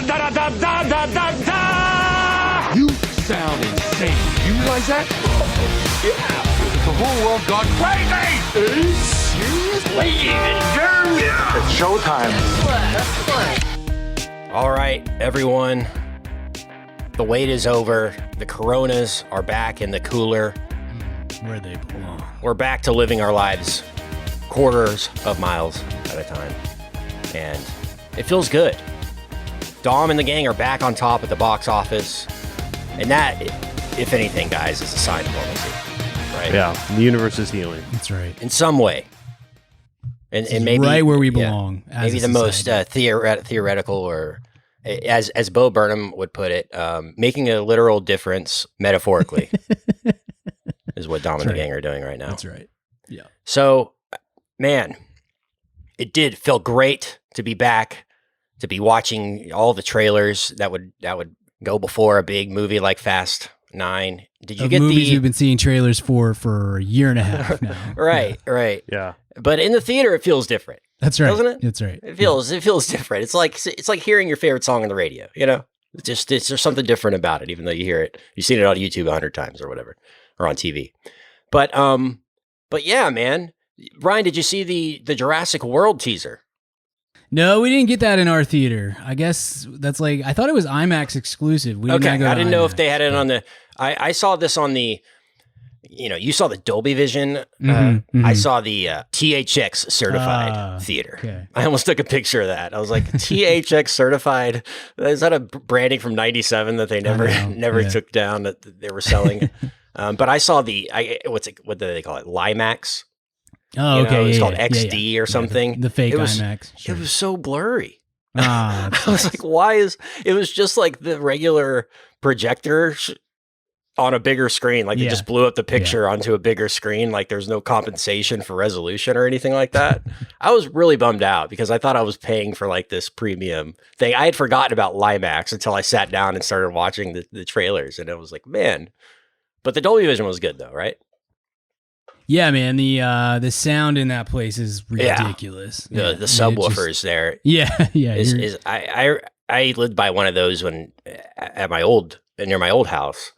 Da-da-da-da-da-da-da! You sound insane. You realize that? Yeah. The whole world gone crazy. Are you serious? Ladies and germs. Yeah. It's showtime. All right, everyone. The wait is over. The Coronas are back in the cooler. Where they belong. We're back to living our lives quarters of miles at a time. And it feels good. Dom and the gang are back on top at the box office. And that, if anything, guys, is a sign of normalcy. Right? Yeah, the universe is healing. That's right. In some way. And maybe right where we belong. Yeah, maybe the most theoretical, or as Bo Burnham would put it, making a literal difference metaphorically is what Dom and the gang are doing right now. That's right. Yeah. So, man, it did feel great to be back, to be watching all the trailers that would go before a big movie like Fast 9. Did you get movies we've been seeing trailers for a year and a half now? Right. Yeah. But in the theater, it feels different. That's right. Doesn't it? That's right. It feels different. It's like hearing your favorite song on the radio, you know? There's something different about it, even though you've seen it on YouTube 100 times or whatever, or on TV. But yeah, man. Ryan, did you see the Jurassic World teaser? No, we didn't get that in our theater. I guess that's like, I thought it was IMAX exclusive. I didn't know if they had it on the, I saw this on the, you saw the Dolby Vision. I saw the THX certified theater. Okay. I almost took a picture of that. I was like, THX certified? Is that a branding from 97 that they never took down that they were selling? But I saw what do they call it? Limax. Oh, okay. It's called XD or something. The fake IMAX. Sure. It was so blurry. I was like, it was just like the regular projector on a bigger screen. Like they just blew up the picture onto a bigger screen. Like there's no compensation for resolution or anything like that. I was really bummed out because I thought I was paying for like this premium thing. I had forgotten about Limax until I sat down and started watching the trailers. And it was like, man. But the Dolby Vision was good though, right? Yeah, man. The sound in that place is ridiculous. Yeah. The subwoofers there. Yeah. I lived by one of those near my old house.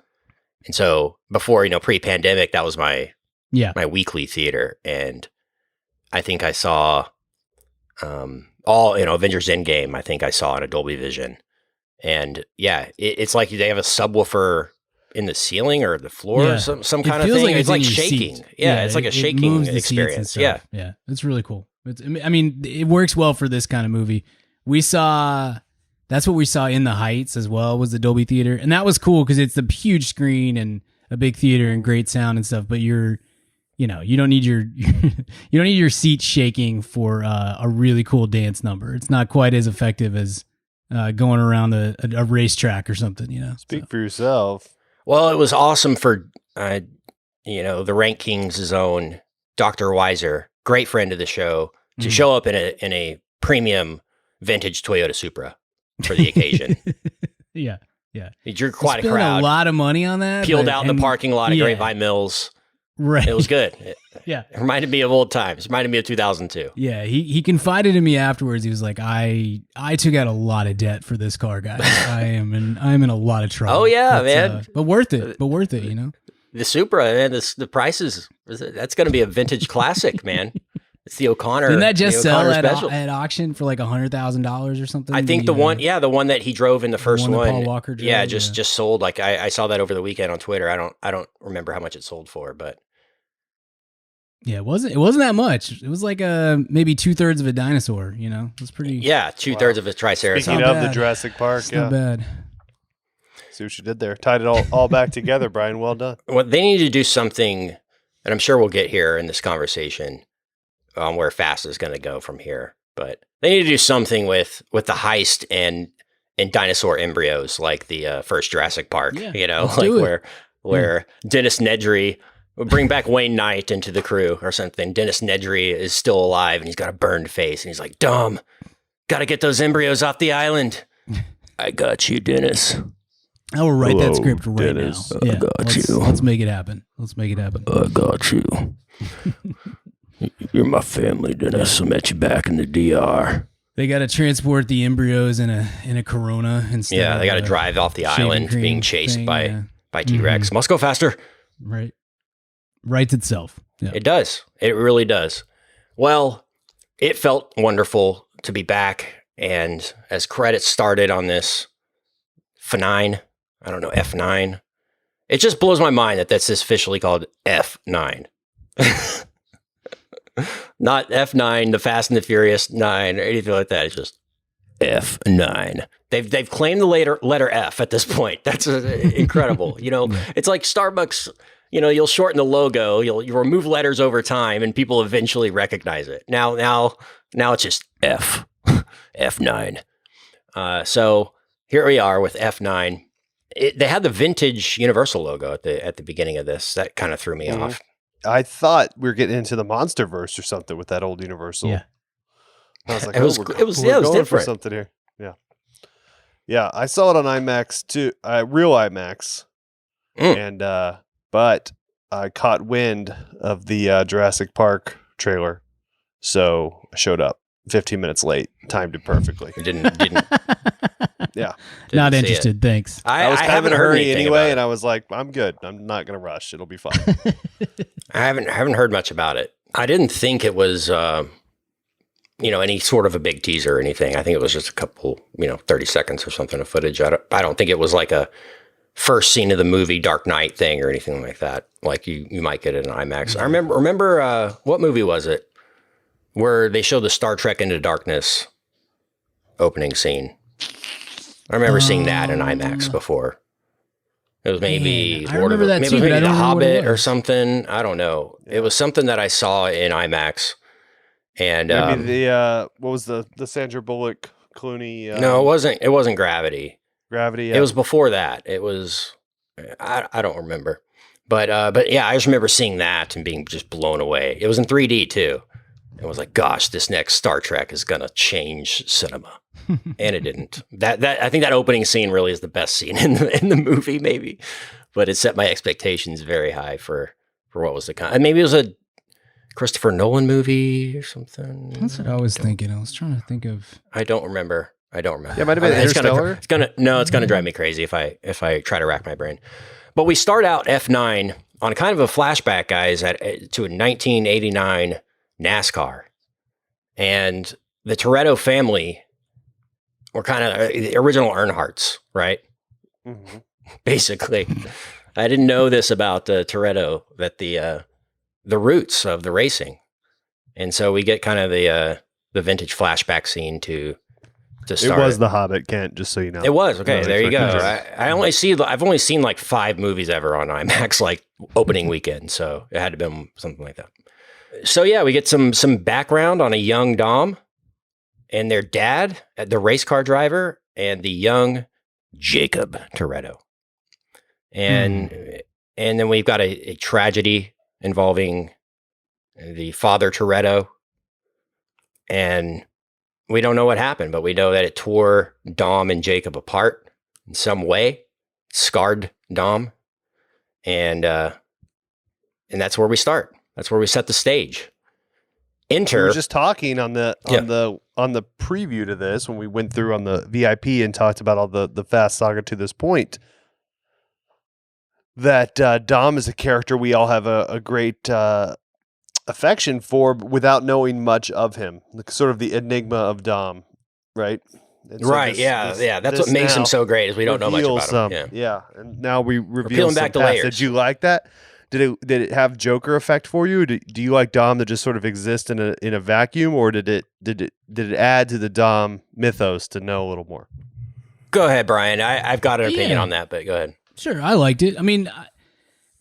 And so before, pre-pandemic, that was my weekly theater. And I think I saw Avengers Endgame, I think I saw in a Dolby Vision. And yeah, it's like they have a subwoofer in the ceiling or the floor or some kind of thing. Like it's like shaking. Yeah, it's like a shaking experience. Yeah. It's really cool. It works well for this kind of movie. That's what we saw in the Heights as well, was the Dolby Theater. And that was cool because it's a huge screen and a big theater and great sound and stuff, but you don't need your seat shaking for a really cool dance number. It's not quite as effective as going around a racetrack or something, Speak for yourself. Well, it was awesome for, the Rankings' own Dr. Weiser, great friend of the show, to show up in a premium vintage Toyota Supra for the occasion. Yeah. He drew quite a crowd. A lot of money on that. Peeled out in the parking lot of Grapevine Mills. Right. It was good. It reminded me of old times. It reminded me of 2002. Yeah, he confided in me afterwards. He was like, I took out a lot of debt for this car, guys. I'm in a lot of trouble. Oh yeah, man. But worth it. The Supra, man, the prices, that's going to be a vintage classic, man. It's the O'Connor. Didn't that just sell at auction for like $100,000 or something? I think the one that he drove in the first one. Paul Walker drove, just sold. Like I saw that over the weekend on Twitter. I don't remember how much it sold for, but yeah, it wasn't that much. It was like maybe 2/3 of a dinosaur. It was pretty. Yeah, 2/3 of a Triceratops. Speaking of the Jurassic Park, it's not bad. See what you did there. Tied it all back together, Brian. Well done. Well, they need to do something, and I'm sure we'll get here in this conversation. Where Fast is going to go from here, but they need to do something with the heist and dinosaur embryos, like the first Jurassic Park. Where Dennis Nedry would bring back Wayne Knight into the crew or something. Dennis Nedry is still alive and he's got a burned face and he's like, "Dumb, got to get those embryos off the island." I got you, Dennis. I will write that script right Dennis. Now. I got you. Let's make it happen. I got you. You're my family, Dennis. I met you back in the DR. They got to transport the embryos in a Corona instead. Yeah, they got to of drive off the shaving island cream being chased thing, by yeah. T-Rex. Must go faster. Right. Writes itself. Yeah. It does. It really does. Well, it felt wonderful to be back. And as credits started on this F9, I don't know, F9, it just blows my mind that that's officially called F9. Not F9, the Fast and the Furious 9, or anything like that. It's just F9. They've claimed the letter F at this point. That's incredible. It's like Starbucks. You'll shorten the logo. You'll remove letters over time, and people eventually recognize it. Now it's just F, F9. So here we are with F9. They had the vintage Universal logo at the beginning of this. That kind of threw me off. I thought we were getting into the MonsterVerse or something with that old Universal. Yeah. I was like, it was going different. for something here. Yeah. I saw it on IMAX too, real IMAX, and but I caught wind of the Jurassic Park trailer, so I showed up 15 minutes late, timed it perfectly. Didn't Yeah. Not see interested. it. Thanks. I was kind of in a heard hurry anything anyway, about and it. I was like, I'm good. I'm not going to rush. It'll be fine. I haven't heard much about it. I didn't think it was any sort of a big teaser or anything. I think it was just a couple 30 seconds or something of footage. I don't think it was like a first scene of the movie Dark Knight thing or anything like that. Like you might get it in IMAX. I remember what movie was it where they showed the Star Trek Into Darkness opening scene. I remember seeing that in IMAX before. It was maybe I remember that too, maybe but I The don't remember what it Hobbit or was. something. I don't know. Yeah. It was something that I saw in IMAX. And Maybe the what was the Sandra Bullock Clooney? no, it wasn't Gravity. Gravity. Yeah. It was before that. It was I don't remember. But yeah, I just remember seeing that and being just blown away. It was in 3D too. It was like, gosh, this next Star Trek is gonna change cinema. And it didn't. That I think that opening scene really is the best scene in the movie, maybe. But it set my expectations very high for what was to come. Maybe it was a Christopher Nolan movie or something. That's what I was thinking. I was trying to think of. I don't remember. Yeah, it might have been Interstellar. It's gonna drive me crazy if I try to rack my brain. But we start out F9 on kind of a flashback, guys, to a 1989 NASCAR, and the Toretto family were kind of the original Earnhardts, right? Mm-hmm. Basically, I didn't know this about Toretto, that the roots of the racing, and so we get kind of the vintage flashback scene to start. It was The Hobbit, Kent. Just so you know, It was okay. No, There you go. exactly. I've only seen like 5 movies ever on IMAX, like opening weekend, so it had to be something like that. So yeah, we get some background on a young Dom and their dad, the race car driver, and the young Jacob Toretto, and then we've got a tragedy involving the father Toretto, and we don't know what happened, but we know that it tore Dom and Jacob apart in some way, scarred Dom, and that's where we start. That's where we set the stage. We Enter. were just talking on the preview to this when we went through on the VIP and talked about all the Fast saga to this point. That Dom is a character we all have a great affection for without knowing much of him. Sort of the enigma of Dom, right? And so Right, that's what makes him so great is we don't know much about him. Yeah, and now we reveal peeling some back the past. layers. Did you like that? Did it have Joker effect for you? Do you like Dom that just sort of exists in a vacuum, or did it add to the Dom mythos to know a little more? Go ahead, Brian. I've got an opinion Yeah. on that, but go ahead. Sure, I liked it. I mean,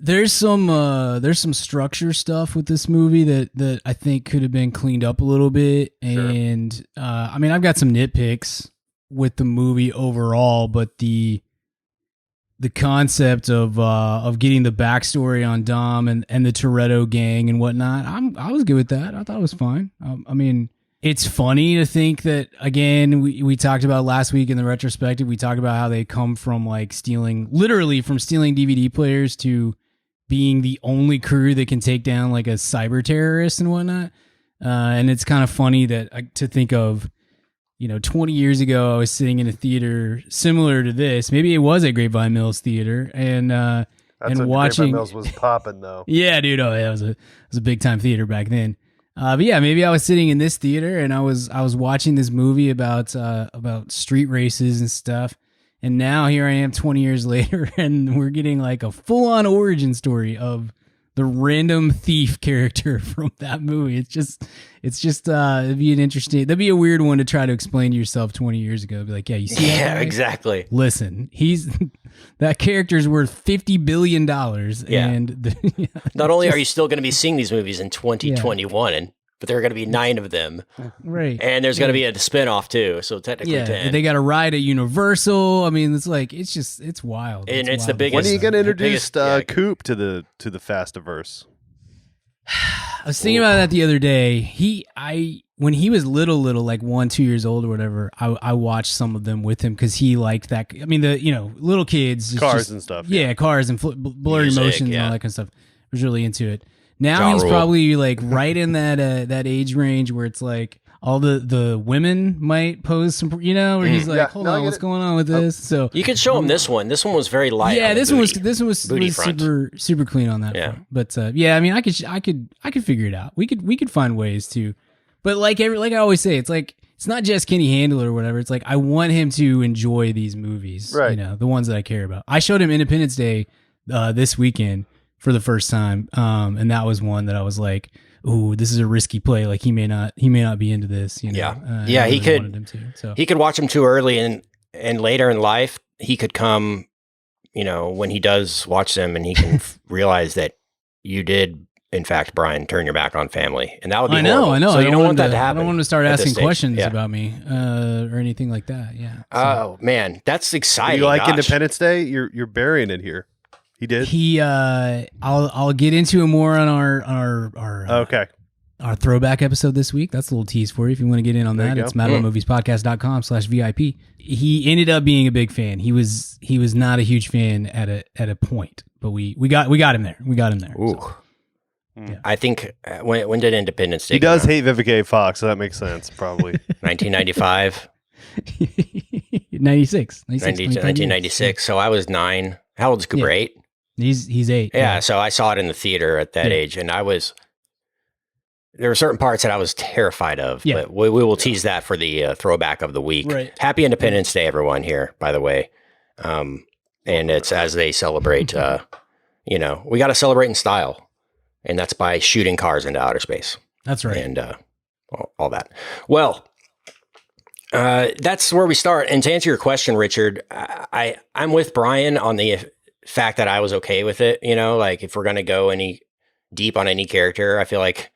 there's some structure stuff with this movie that I think could have been cleaned up a little bit, and I mean, I've got some nitpicks with the movie overall, but the concept of getting the backstory on Dom and the Toretto gang and whatnot, I was good with that. I thought it was fine. I mean, it's funny to think that, again, we talked about last week in the retrospective, we talked about how they come from like literally from stealing DVD players to being the only crew that can take down like a cyber terrorist and whatnot. And it's kind of funny that to think of 20 years ago, I was sitting in a theater similar to this. Maybe it was at Grapevine Mills Theater, and That's and when watching. Grapevine Mills was popping, though. Yeah, dude. Oh, yeah, it was a big time theater back then. But yeah, maybe I was sitting in this theater and I was watching this movie about street races and stuff. And now here I am 20 years later, and we're getting like a full on origin story of the random thief character from that movie. It'd that'd be a weird one to try to explain to yourself 20 years ago. Be like, yeah, you see that Yeah, guy? exactly. Listen, that character's worth $50 billion. Yeah. And Not only are you still going to be seeing these movies in 2021, but there are going to be 9 of them. right. And there's going to be a spin-off too. So technically 10. They got a ride at Universal. I mean, it's wild. And it's the wild. biggest- When are you going to introduce biggest, yeah. Coop to the Fastiverse? I was thinking about that the other day. When he was little, like 1-2 years old or whatever, I watched some of them with him because he liked that. I mean, little kids, it's Cars just- and stuff. yeah, cars and blurry Music, motions and yeah. all that kind of stuff. I was really into it. Now Ja he's Rule. probably like right in that age range where it's like all the women might pose some, where he's like, Yeah, hold no, I on, get what's it. going on with this? So You could show them this one. This one was very light. yeah, on the this one was booty front. super clean on that Yeah. front. But yeah, I mean, I could figure it out. We could find ways to. But like I always say, it's like it's not just Kenny Handler or whatever. It's like I want him to enjoy these movies, Right. the ones that I care about. I showed him Independence Day this weekend for the first time, and that was one that I was like, "Ooh, this is a risky play. Like he may not be into this." Yeah. I Yeah, he really could- wanted him to, so. He could watch them too early, and later in life, he could come, when he does watch them, and he can realize that you did, in fact, Brian, turn your back on family, and that would be I know. horrible. So I you don't want that to I happen. don't want him to start at this asking stage. questions Yeah. about me or anything like that. Yeah. So Oh man, that's Do exciting. you like Gosh. Independence Day? You're burying it here. He did. I'll get into it more on our Okay. our throwback episode this week. That's a little tease for you if you want to get in on There that. you It's go. madablemoviespodcast.com/VIP. He ended up being a big fan. He was not a huge fan at a point, but we got him there. We got him there. Ooh. So. Yeah. I think when did Independence Day? He does come out? hate Vivica A. Fox, so that makes sense, probably. 1995, 96. 1996. So I was 9. How old is Cooper? Yeah. 8. He's 8. Yeah, so I saw it in the theater at that Yeah. age, and there were certain parts that I was terrified of, Yeah. but we will tease that for the throwback of the week. Right. Happy Independence Day, everyone here, by the way. And it's as they celebrate, we got to celebrate in style, and that's by shooting cars into outer space That's right. and all that. Well, that's where we start. And to answer your question, Richard, I'm with Brian on the fact that I was okay with it. Like if we're going to go any deep on any character, I feel like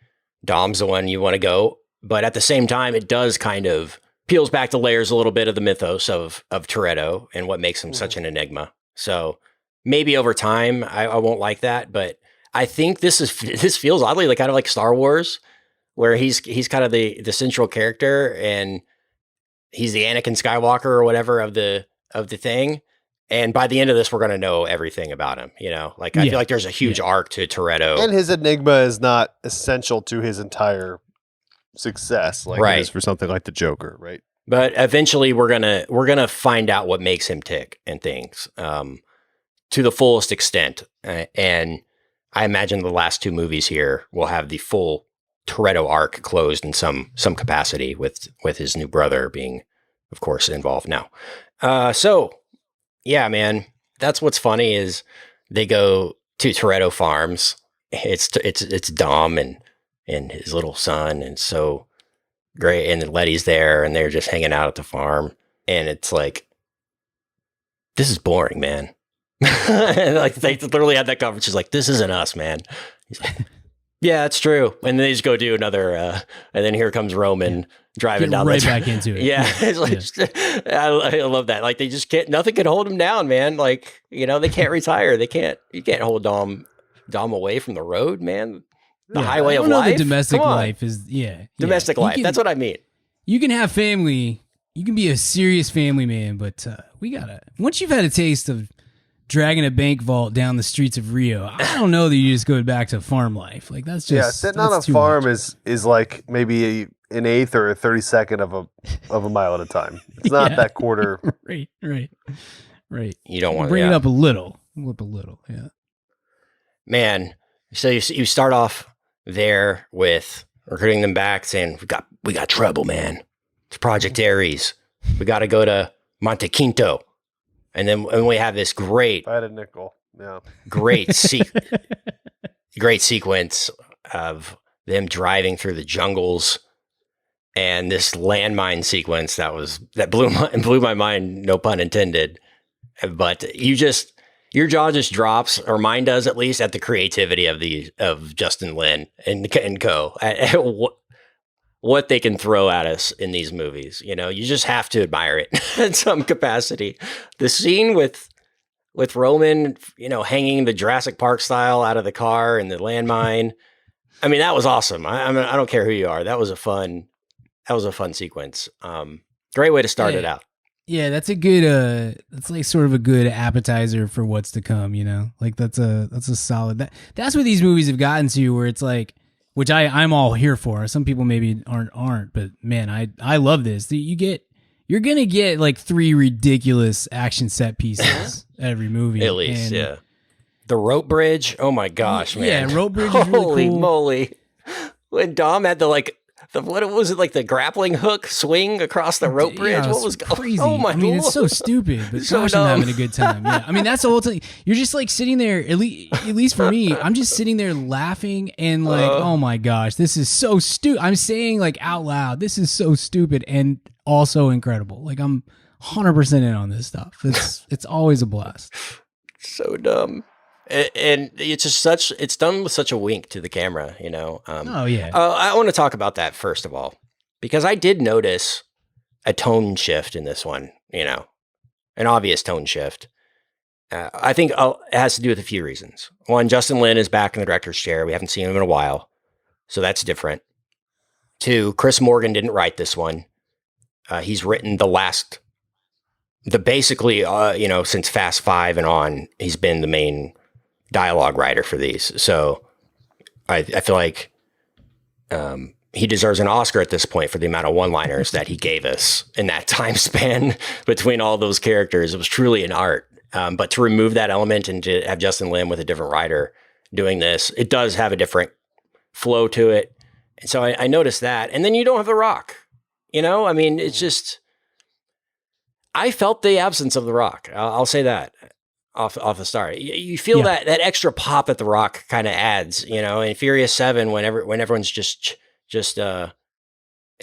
Dom's the one you want to go. But at the same time, it does kind of peels back the layers a little bit of the mythos of Toretto and what makes him such an enigma. So maybe over time, I won't like that. But I think this feels oddly like kind of like Star Wars, where he's kind of the central character and he's the Anakin Skywalker or whatever of the thing. And by the end of this, we're going to know everything about him. I feel like there's a huge arc to Toretto. And his enigma is not essential to his entire success, like Right. it is for something like the Joker, right? But eventually we're gonna find out what makes him tick and things to the fullest extent. And I imagine the last 2 movies here will have the full Toretto arc closed in some capacity with his new brother being, of course, involved now. So yeah, man, that's what's funny is they go to Toretto Farms. It's Dom and his little son, and so great. And Letty's there, and they're just hanging out at the farm, and it's like, this is boring, man. Like they literally had that conversation. She's like, this isn't us, man. He's like, yeah, it's true. And then they just go do another, and then here comes Roman driving Get down right the back into it. Yeah, it's like, I love that. Like they just can't. Nothing can hold him down, man. Like they can't retire. They can't. You can't hold Dom away from the road, man. The highway I of don't know life. The domestic Come on. life is Domestic You life. can- That's what I mean. You can have family. You can be a serious family man, but once you've had a taste of dragging a bank vault down the streets of Rio, I don't know that you just go back to farm life. Like that's just Sitting on a that's too farm much. is like maybe an eighth or a 32nd of a mile at a time. It's not Yeah. that quarter. Right. You don't want to bring it up a little. Yeah. Man, so you start off there with recruiting them back, saying we got trouble, man. It's Project Ares. We got to go to Monte Quinto, and then we have this great, If I had a nickel, yeah, great sequence of them driving through the jungles, and this landmine sequence that blew my mind. No pun intended. But your jaw just drops, or mine does at least, at the creativity of Justin Lin and co. At what they can throw at us in these movies. You know, you just have to admire it in some capacity. The scene with Roman, you know, hanging the Jurassic Park style out of the car and the landmine. I mean, that was awesome. I mean, I don't care who you are. That was a fun sequence. Great way to start it out. Yeah, that's a good that's like sort of a good appetizer for what's to come, you know? Like that's a solid that's what these movies have gotten to, where it's like, which I'm all here for. Some people maybe aren't, but man, I love this. You're gonna get like 3 ridiculous action set pieces every movie. At least, yeah. The rope bridge, oh my gosh, man. Yeah, rope bridge is really Holy cool. moly. When Dom had what was it, like the grappling hook swing across the rope bridge? Yeah, What was crazy? Oh my I mean, Lord. it's so stupid, but So gosh, I'm dumb. having a good time. Yeah, I mean, that's the whole thing. You're just like sitting there. At least for me, I'm just sitting there laughing and like, oh my gosh, this is so stupid. I'm saying like out loud, this is so stupid and also incredible. Like I'm 100% in on this stuff. It's always a blast. So dumb. And it's just it's done with such a wink to the camera, you know? Oh yeah. I want to talk about that first of all, because I did notice a tone shift in this one, you know, an obvious tone shift. I think it has to do with a few reasons. One, Justin Lin is back in the director's chair. We haven't seen him in a while, so that's different. 2, Chris Morgan didn't write this one. He's written basically, you know, since Fast 5 and on, he's been the main dialogue writer for these. So I feel like he deserves an Oscar at this point for the amount of one-liners that he gave us in that time span between all those characters. It was truly an art. But to remove that element and to have Justin Lin with a different writer doing this, it does have a different flow to it. And so I noticed that. And then you don't have The Rock. You know, I mean, it's just, I felt the absence of The Rock. I'll say that off the start. You feel that extra pop that The Rock kind of adds, you know, in Furious 7, when everyone's just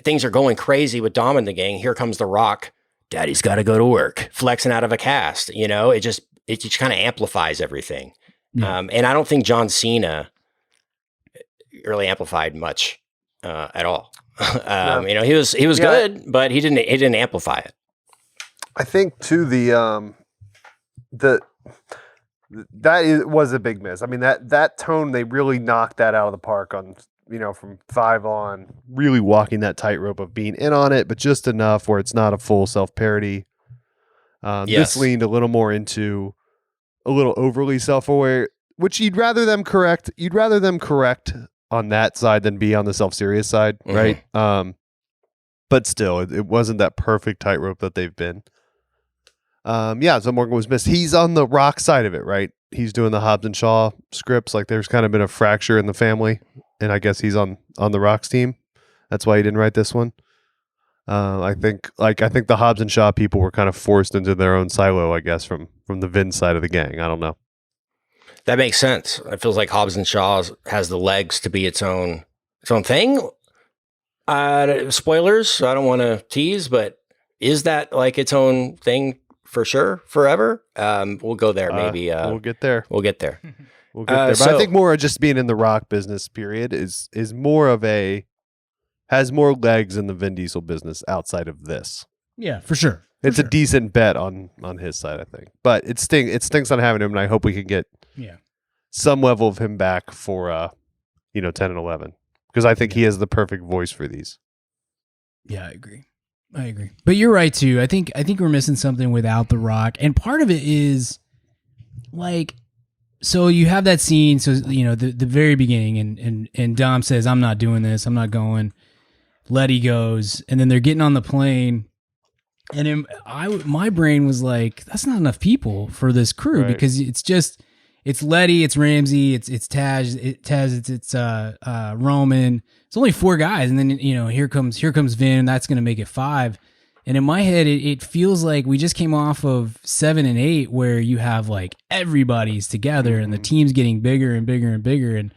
things are going crazy with Dom and the gang. Here comes The Rock. Daddy's got to go to work, flexing out of a cast. You know, it just kind of amplifies everything. Yeah. And I don't think John Cena really amplified much at all. No. You know, he was good, but he didn't amplify it. I think too was a big miss. I mean that tone, they really knocked that out of the park on, you know, from 5 on, really walking that tightrope of being in on it, but just enough where it's not a full self-parody. Yes. This leaned a little more into a little overly self-aware, which you'd rather them correct on that side than be on the self-serious side, right? But still, it wasn't that perfect tightrope that they've been. So Morgan was missed. He's on the Rock side of it, right? He's doing the Hobbs and Shaw scripts. Like there's kind of been a fracture in the family, and I guess he's on the Rock's team. That's why he didn't write this one. I think the Hobbs and Shaw people were kind of forced into their own silo, I guess, from the Vin side of the gang. I don't know. That makes sense. It feels like Hobbs and Shaw has the legs to be its own thing. Spoilers, I don't want to tease, but is that like its own thing for sure, forever? We'll go there, maybe. We'll get there. We'll get there. We'll get there. But I think more just being in the Rock business period is more of has more legs in the Vin Diesel business outside of this. Yeah, for sure. It's a decent bet on his side, I think. But it stinks on having him, and I hope we can get some level of him back for 10 and 11. Because I think he has the perfect voice for these. Yeah, I agree. But you're right too. I think we're missing something without The Rock. And part of it is like, so you have that scene, so you know, the very beginning, and Dom says, I'm not doing this, I'm not going. Letty goes, and then they're getting on the plane. And my brain was like, that's not enough people for this crew, because it's Letty, it's Ramsey, it's Taj, it's Roman. It's only 4 guys, and then here comes Vin, and that's gonna make it 5. And in my head, it feels like we just came off of 7 and 8, where you have like everybody's together and the team's getting bigger and bigger and bigger, and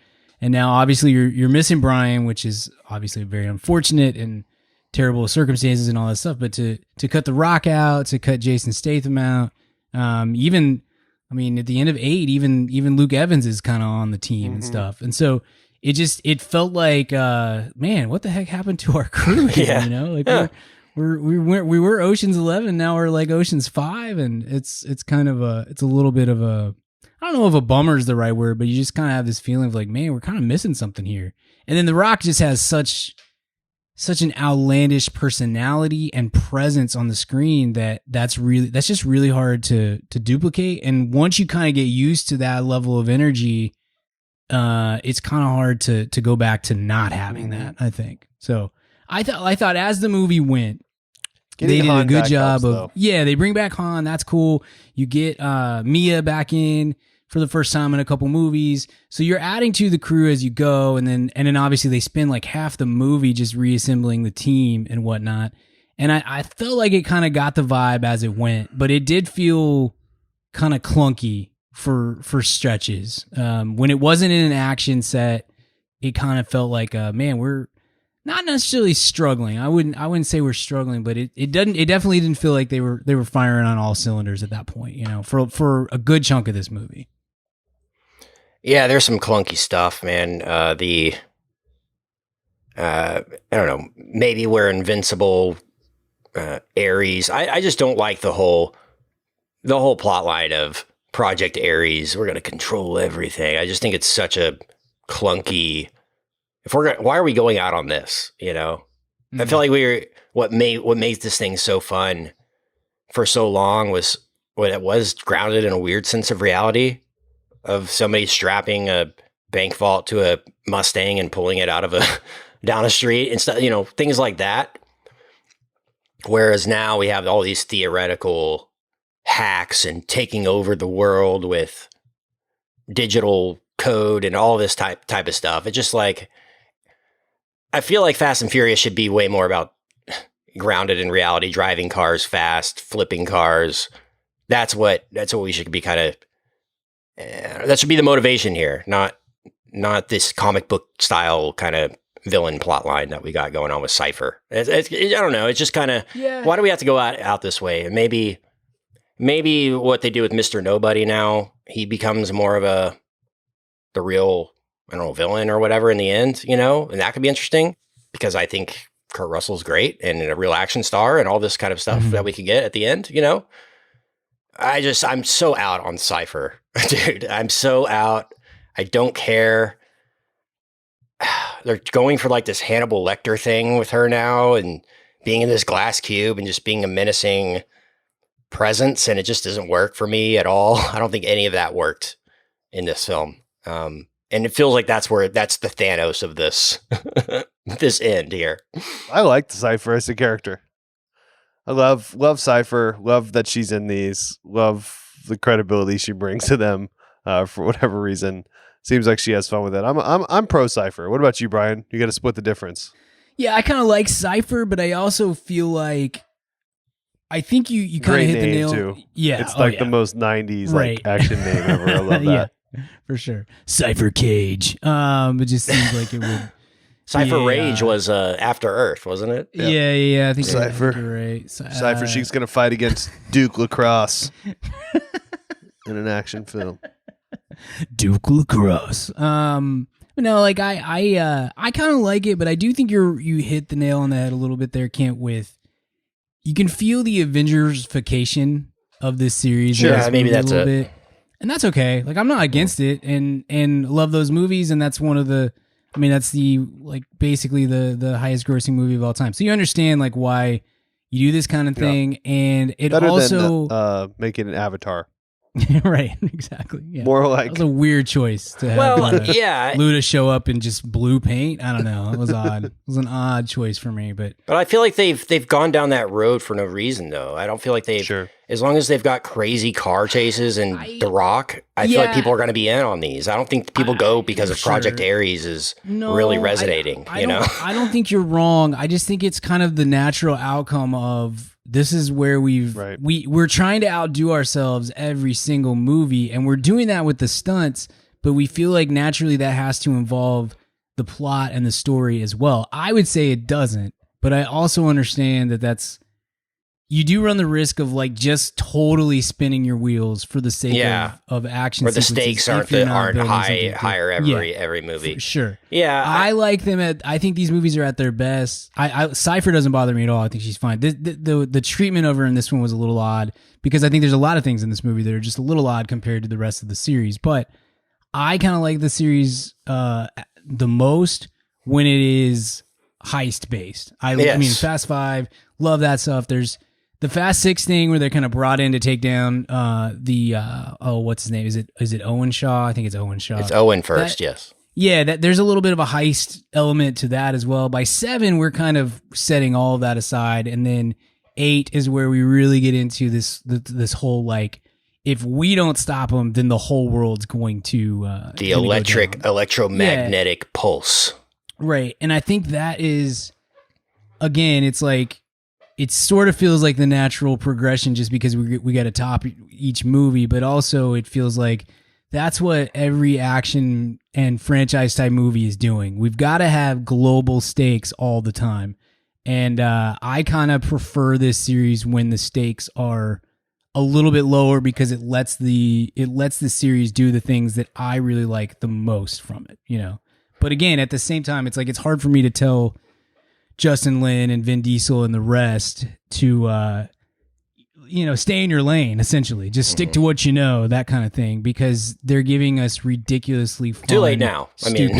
now obviously you're missing Brian, which is obviously very unfortunate and terrible circumstances and all that stuff. But to cut The Rock out, to cut Jason Statham out, even at the end of 8, even Luke Evans is kind of on the team and stuff, and so it felt like, man, what the heck happened to our crew here? We were Ocean's 11, now we're like Ocean's 5, and it's kind of it's a little bit of a, I don't know if a bummer is the right word, but you just kind of have this feeling of like, man, we're kind of missing something here. And then The Rock just has such an outlandish personality and presence on the screen that's just really hard to duplicate. And once you kind of get used to that level of energy, it's kind of hard to go back to not having that, I think. So I thought as the movie went, they did a good job of, they bring back Han. That's cool. You get Mia back in for the first time in a couple movies. So you're adding to the crew as you go. And then obviously they spend like half the movie just reassembling the team and whatnot. And I felt like it kind of got the vibe as it went, but it did feel kind of clunky for stretches. When it wasn't in an action set, it kind of felt like, man, we're not necessarily struggling. I wouldn't say we're struggling, but it definitely didn't feel like they were firing on all cylinders at that point, for a good chunk of this movie. Yeah, there's some clunky stuff, man. I don't know, maybe we're invincible, Ares. I just don't like the whole plot line of Project Ares. We're going to control everything. I just think it's such a clunky. Why are we going out on this? I feel like what made this thing so fun for so long was what it was grounded in a weird sense of reality of somebody strapping a bank vault to a Mustang and pulling it out of down a street and stuff, things like that. Whereas now we have all these theoretical hacks and taking over the world with digital code and all this type of stuff. It's just like, I feel like Fast and Furious should be way more about grounded in reality, driving cars fast, flipping cars. That's what we should be kind of. That should be the motivation here, not this comic book style kind of villain plot line that we got going on with Cypher. I don't know. It's just kind of, why do we have to go out this way? And maybe what they do with Mr. Nobody now, he becomes more of the real, I don't know, villain or whatever in the end, and that could be interesting because I think Kurt Russell's great and a real action star and all this kind of stuff that we could get at the end, I'm so out on Cypher, dude. I'm so out. I don't care. They're going for like this Hannibal Lecter thing with her now and being in this glass cube and just being a menacing presence. And it just doesn't work for me at all. I don't think any of that worked in this film. And it feels like that's the Thanos of this, this end here. I like the Cypher as a character. I love Cypher. Love that she's in these. Love the credibility she brings to them. For whatever reason, seems like she has fun with it. I'm pro Cypher. What about you, Brian? You got to split the difference. Yeah, I kind of like Cypher, but I also feel like I think you kind of hit the nail. Too. Yeah, it's like the most '90s like action name ever. I love that. Yeah, for sure. Cypher Cage. It just seems like it would. Cypher Rage was After Earth, wasn't it? Yeah. I think Cypher. You're right. Cypher. She's gonna fight against Duke Lacrosse in an action film. Duke Lacrosse. No, like I kind of like it, but I do think you hit the nail on the head a little bit there, Kent. You can feel the Avengers-fication of this series. Sure, maybe that's a bit, and that's okay. Like I'm not against it, and love those movies, and that's one of the. I mean, that's basically the highest grossing movie of all time. So you understand like why you do this kind of thing, and it better also than making an Avatar. Right, exactly. Yeah. More That like was a weird choice to have Luda show up in just blue paint. I don't know. It was odd. It was an odd choice for me, but I feel like they've gone down that road for no reason though. I don't feel like they've as long as they've got crazy car chases and The Rock, I feel like people are going to be in on these. I don't think people go because of Project Ares is really resonating, I don't think you're wrong. I just think it's kind of the natural outcome of this is where we're trying to outdo ourselves every single movie, and we're doing that with the stunts, but we feel like naturally that has to involve the plot and the story as well. I would say it doesn't, but I also understand that you do run the risk of like just totally spinning your wheels for the sake of action. Where the stakes aren't higher every movie. Sure. Yeah. I like them I think these movies are at their best. Cypher doesn't bother me at all. I think she's fine. The treatment of her in this one was a little odd because I think there's a lot of things in this movie that are just a little odd compared to the rest of the series. But I kind of like the series the most when it is heist based. I mean, Fast 5, love that stuff. There's the Fast 6 thing where they're kind of brought in to take down what's his name? Is it Owen Shaw? I think it's Owen Shaw. It's Owen first, yes. Yeah, there's a little bit of a heist element to that as well. By 7, we're kind of setting all of that aside, and then 8 is where we really get into this whole like, if we don't stop them, then the whole world's going to the electromagnetic pulse. Right, and I think that is, again, it's like, it sort of feels like the natural progression just because we got to top each movie, but also it feels like that's what every action and franchise type movie is doing. We've got to have global stakes all the time. And I kind of prefer this series when the stakes are a little bit lower because it lets the series do the things that I really like the most from it, you know. But again, at the same time, it's like it's hard for me to tell Justin Lin and Vin Diesel and the rest to, stay in your lane, essentially. Just stick to what you know, that kind of thing, because they're giving us ridiculously fun. Too late now. I mean,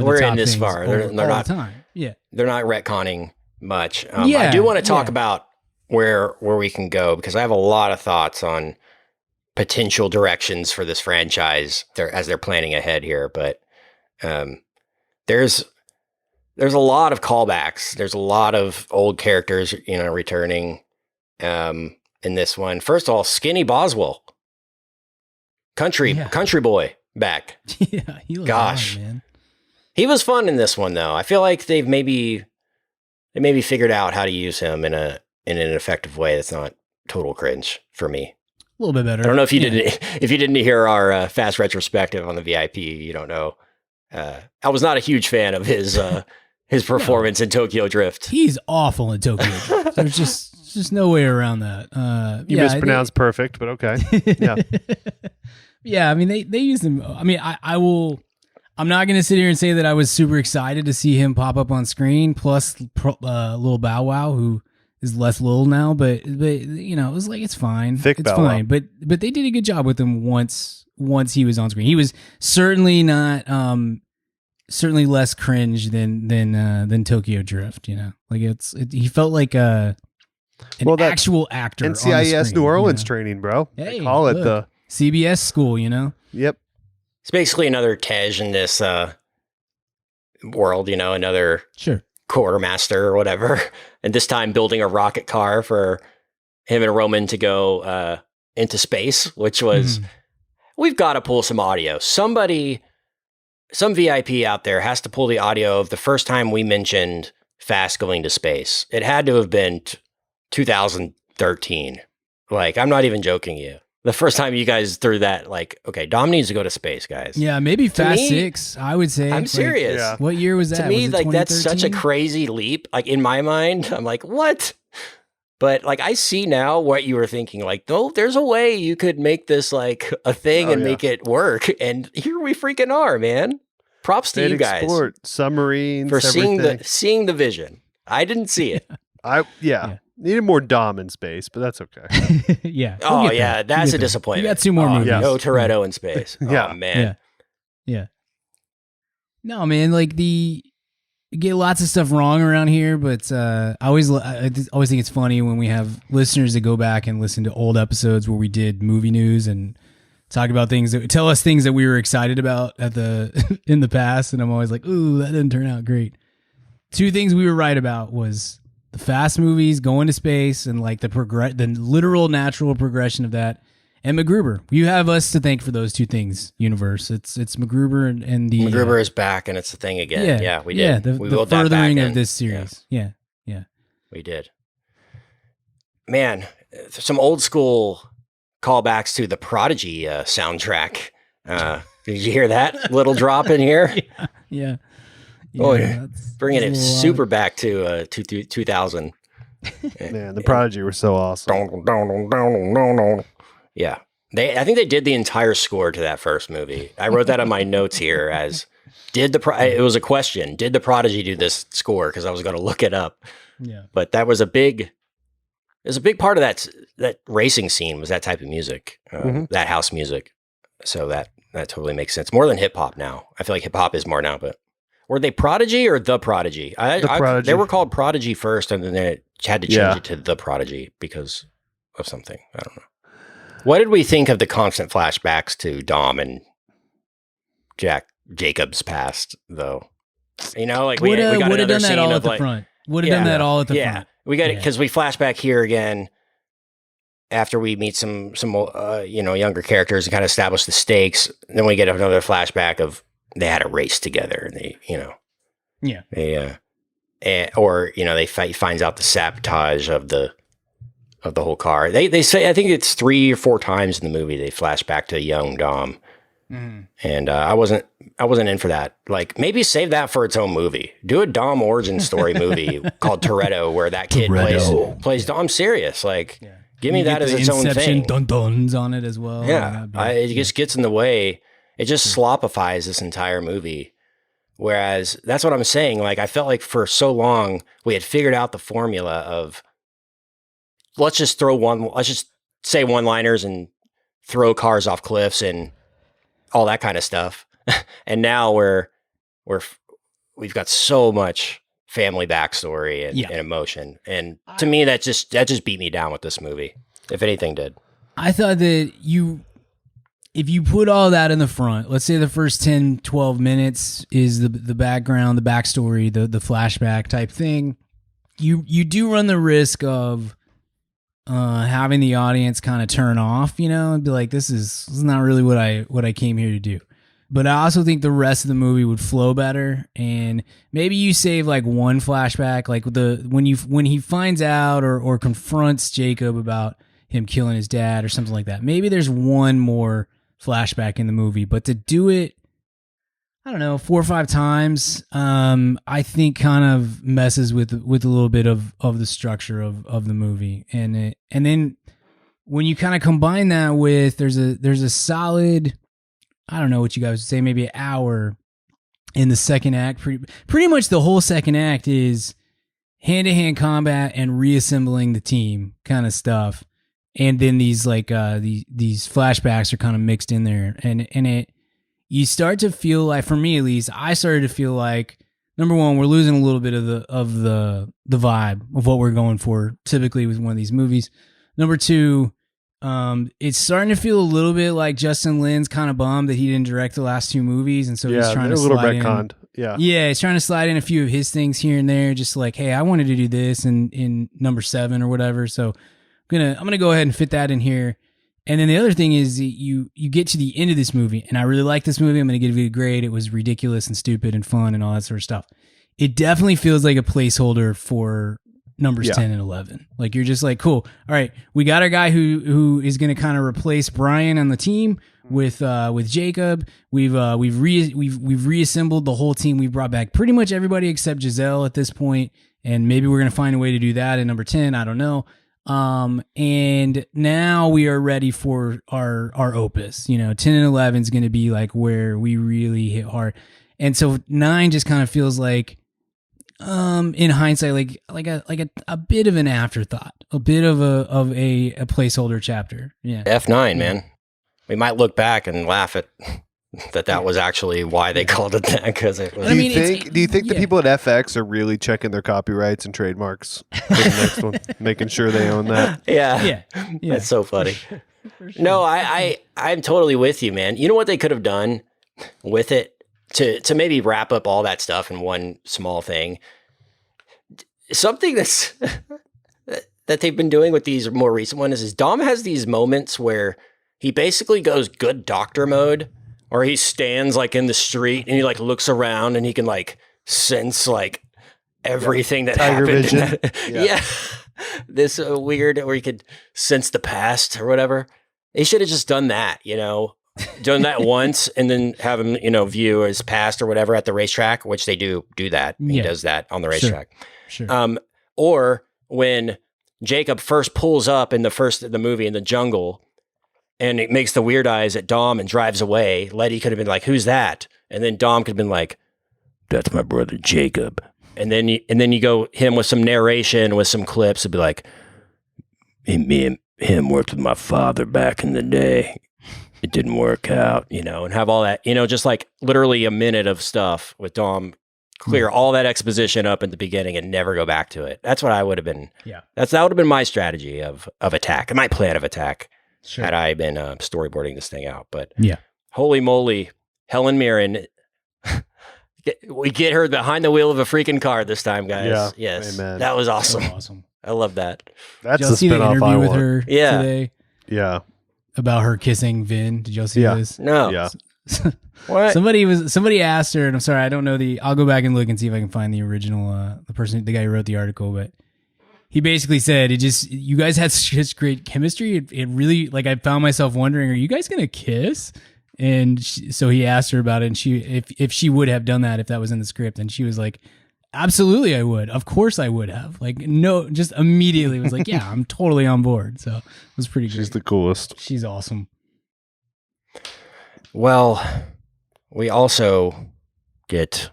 we're in this far. They're not, the time. Yeah. They're not retconning much. I do want to talk about where we can go, because I have a lot of thoughts on potential directions for this franchise as they're planning ahead here. But there's a lot of callbacks. There's a lot of old characters, returning in this one. First of all, Skinny Boswell, country boy, back. Yeah, he was fun, man. He was fun in this one, though. I feel like they maybe figured out how to use him in an effective way that's not total cringe for me. A little bit better. I don't know if you didn't hear our fast retrospective on the VIP. You don't know. I was not a huge fan of his performance in Tokyo Drift. He's awful in Tokyo Drift. There's just no way around that. You mispronounced perfect, but okay. Yeah. Yeah, I mean, they use him. I mean, I'm not going to sit here and say that I was super excited to see him pop up on screen, plus Lil Bow Wow, who is less Lil now, but it was like, it's fine. Thick it's Bow fine. Wow. But they did a good job with him once he was on screen. He was certainly not certainly less cringe than Tokyo Drift, Like he felt like an actual actor. NCIS New Orleans training, bro. Hey, they call it the CBS school, Yep. It's basically another Tej in this world, another quartermaster or whatever. And this time building a rocket car for him and Roman to go into space, which was, we've got to pull some audio. Some VIP out there has to pull the audio of the first time we mentioned Fast going to space. It had to have been 2013. Like, I'm not even joking you. The first time you guys threw that, like, okay, Dom needs to go to space, guys. Yeah, maybe Fast 6, I would say. I'm serious. Yeah. What year was that? To me, like, that's such a crazy leap. Like, in my mind, I'm like, what? But, like, I see now what you were thinking. Like, no, there's a way you could make this, like, a thing and make it work. And here we freaking are, man. Props to you guys. Export, submarines, for seeing the vision. I didn't see it. Needed more Dom in space, but that's okay. Yeah. Oh, yeah. That's a disappointment. We got 2 more movies. No Toretto in space. Yeah. Oh, man. Yeah. No, man, like you get lots of stuff wrong around here, but I always think it's funny when we have listeners that go back and listen to old episodes where we did movie news and talk about things that tell us things that we were excited about in the past, and I'm always like, ooh, that didn't turn out great. Two things we were right about was the Fast movies, going to space, and like the literal natural progression of that. And MacGruber. You have us to thank for those two things, universe. It's MacGruber and the MacGruber is back and it's a thing again. Yeah, we did. Yeah, we the wheeled that furthering back of in. this series. Yeah. We did. Man, some old school callbacks to the Prodigy soundtrack. Did you hear that little drop in here? Yeah. Oh, yeah. Bringing it that's a little super back to 2000. Man, the Prodigy were so awesome. Yeah. I think they did the entire score to that first movie. I wrote that on my notes here as it was a question. Did the Prodigy do this score? Because I was going to look it up. Yeah. But that was a big part of that racing scene was that type of music, that house music. So that totally makes sense. More than hip hop now. I feel like hip hop is more now, but were they Prodigy or the Prodigy? Prodigy. They were called Prodigy first, and then they had to change it to the Prodigy because of something. I don't know. What did we think of the constant flashbacks to Dom and Jacob's past, though? You know, like we got would have another done that scene all of at the like, front. Would have done that all at the yeah. front. We got it because we flash back here again after we meet some younger characters and kind of establish the stakes. Then we get another flashback of they had a race together, and they finds out the sabotage of the whole car. They say, I think it's 3 or 4 times in the movie they flash back to young Dom. And I wasn't in for that. Like, maybe save that for its own movie. Do a Dom origin story movie called Toretto, where that kid plays Dom serious. Like, give me that as its own thing. Dun-duns on it as well. Yeah, it just gets in the way. It just slopifies this entire movie. Whereas that's what I'm saying. Like, I felt like for so long we had figured out the formula of let's just say one-liners and throw cars off cliffs and all that kind of stuff. And now we've got so much family backstory and emotion. And to me, that just beat me down with this movie. If anything did. I thought that if you put all that in the front, let's say the first 10, 12 minutes is the background, the backstory, the flashback type thing, you do run the risk of having the audience kind of turn off, and be like, this is not really what I came here to do. But I also think the rest of the movie would flow better, and maybe you save like one flashback, like when he finds out or confronts Jacob about him killing his dad or something like that. Maybe there's one more flashback in the movie, but to do it, I don't know, 4 or 5 times, I think kind of messes with a little bit of the structure of the movie. And then when you kind of combine that with there's a solid, I don't know what you guys would say, maybe an hour in the second act. Pretty much the whole second act is hand-to-hand combat and reassembling the team kind of stuff. And then these these flashbacks are kind of mixed in there, and you start to feel like, for me at least, I started to feel like, number one, we're losing a little bit of the vibe of what we're going for typically with one of these movies. Number two, it's starting to feel a little bit like Justin Lin's kind of bummed that he didn't direct the last 2 movies, and so he's trying to a little slide retconned. in. Yeah, he's trying to slide in a few of his things here and there, just like, hey, I wanted to do this in number 7 or whatever, so I'm gonna go ahead and fit that in here. And then the other thing is you get to the end of this movie, and I really like this movie. I'm going to give it a grade. It was ridiculous and stupid and fun and all that sort of stuff. It definitely feels like a placeholder for numbers 10 and 11. Like, you're just like, cool. All right, we got our guy who is going to kind of replace Brian on the team with Jacob. We've reassembled the whole team. We brought back pretty much everybody except Giselle at this point, and maybe we're going to find a way to do that in number 10. I don't know. And now we are ready for our opus. 10 and 11 is going to be like where we really hit hard. And so 9 just kind of feels like, in hindsight, like a bit of an afterthought, a bit of a placeholder chapter. Yeah. F9, man. We might look back and laugh at that was actually why they called it that, because it was. Do you think the people at FX are really checking their copyrights and trademarks for the next one, making sure they own that? Yeah. That's so funny. No, I'm totally with you, man. You know what they could have done with it to maybe wrap up all that stuff in one small thing? Something that's that they've been doing with these more recent ones is Dom has these moments where he basically goes good doctor mode, or he stands like in the street and he like looks around and he can like sense like everything that Tiger happened. vision. Yeah. This weird, where he could sense the past or whatever. He should have just done that, done that once and then have him, view his past or whatever at the racetrack, which they do that. He does that on the racetrack. Sure. Or when Jacob first pulls up in the movie in the jungle and it makes the weird eyes at Dom and drives away, Letty could have been like, "Who's that?" And then Dom could have been like, "That's my brother Jacob." And then you go him with some narration, with some clips, it'd be like, me and him worked with my father back in the day. It didn't work out, and have all that, just like literally a minute of stuff with Dom, clear all that exposition up at the beginning and never go back to it. That's what I would have been. Yeah. That would have been my strategy of attack, my plan of attack, Sure. had I been storyboarding this thing out. But Yeah. holy moly, Helen Mirren. We get her behind the wheel of a freaking car this time, guys. Yeah. Yes. Amen. That was So awesome. awesome. I love that. That's Did y'all the see the spinoff interview I with want. her Yeah. today Yeah. about her kissing Vin? Did y'all see Yeah. this? No. Yeah. What? Somebody asked her, and I'm sorry, I don't know I'll go back and look and see if I can find the original, the guy who wrote the article, but he basically said you guys had such great chemistry. It really, like, I found myself wondering, are you guys going to kiss? And so he asked her about it, and if she would have done that if that was in the script, and she was like, absolutely, I would. Of course, I would have. Like, no, just immediately was like, yeah, I'm totally on board. So it was pretty great. She's the coolest. She's awesome. Well, we also get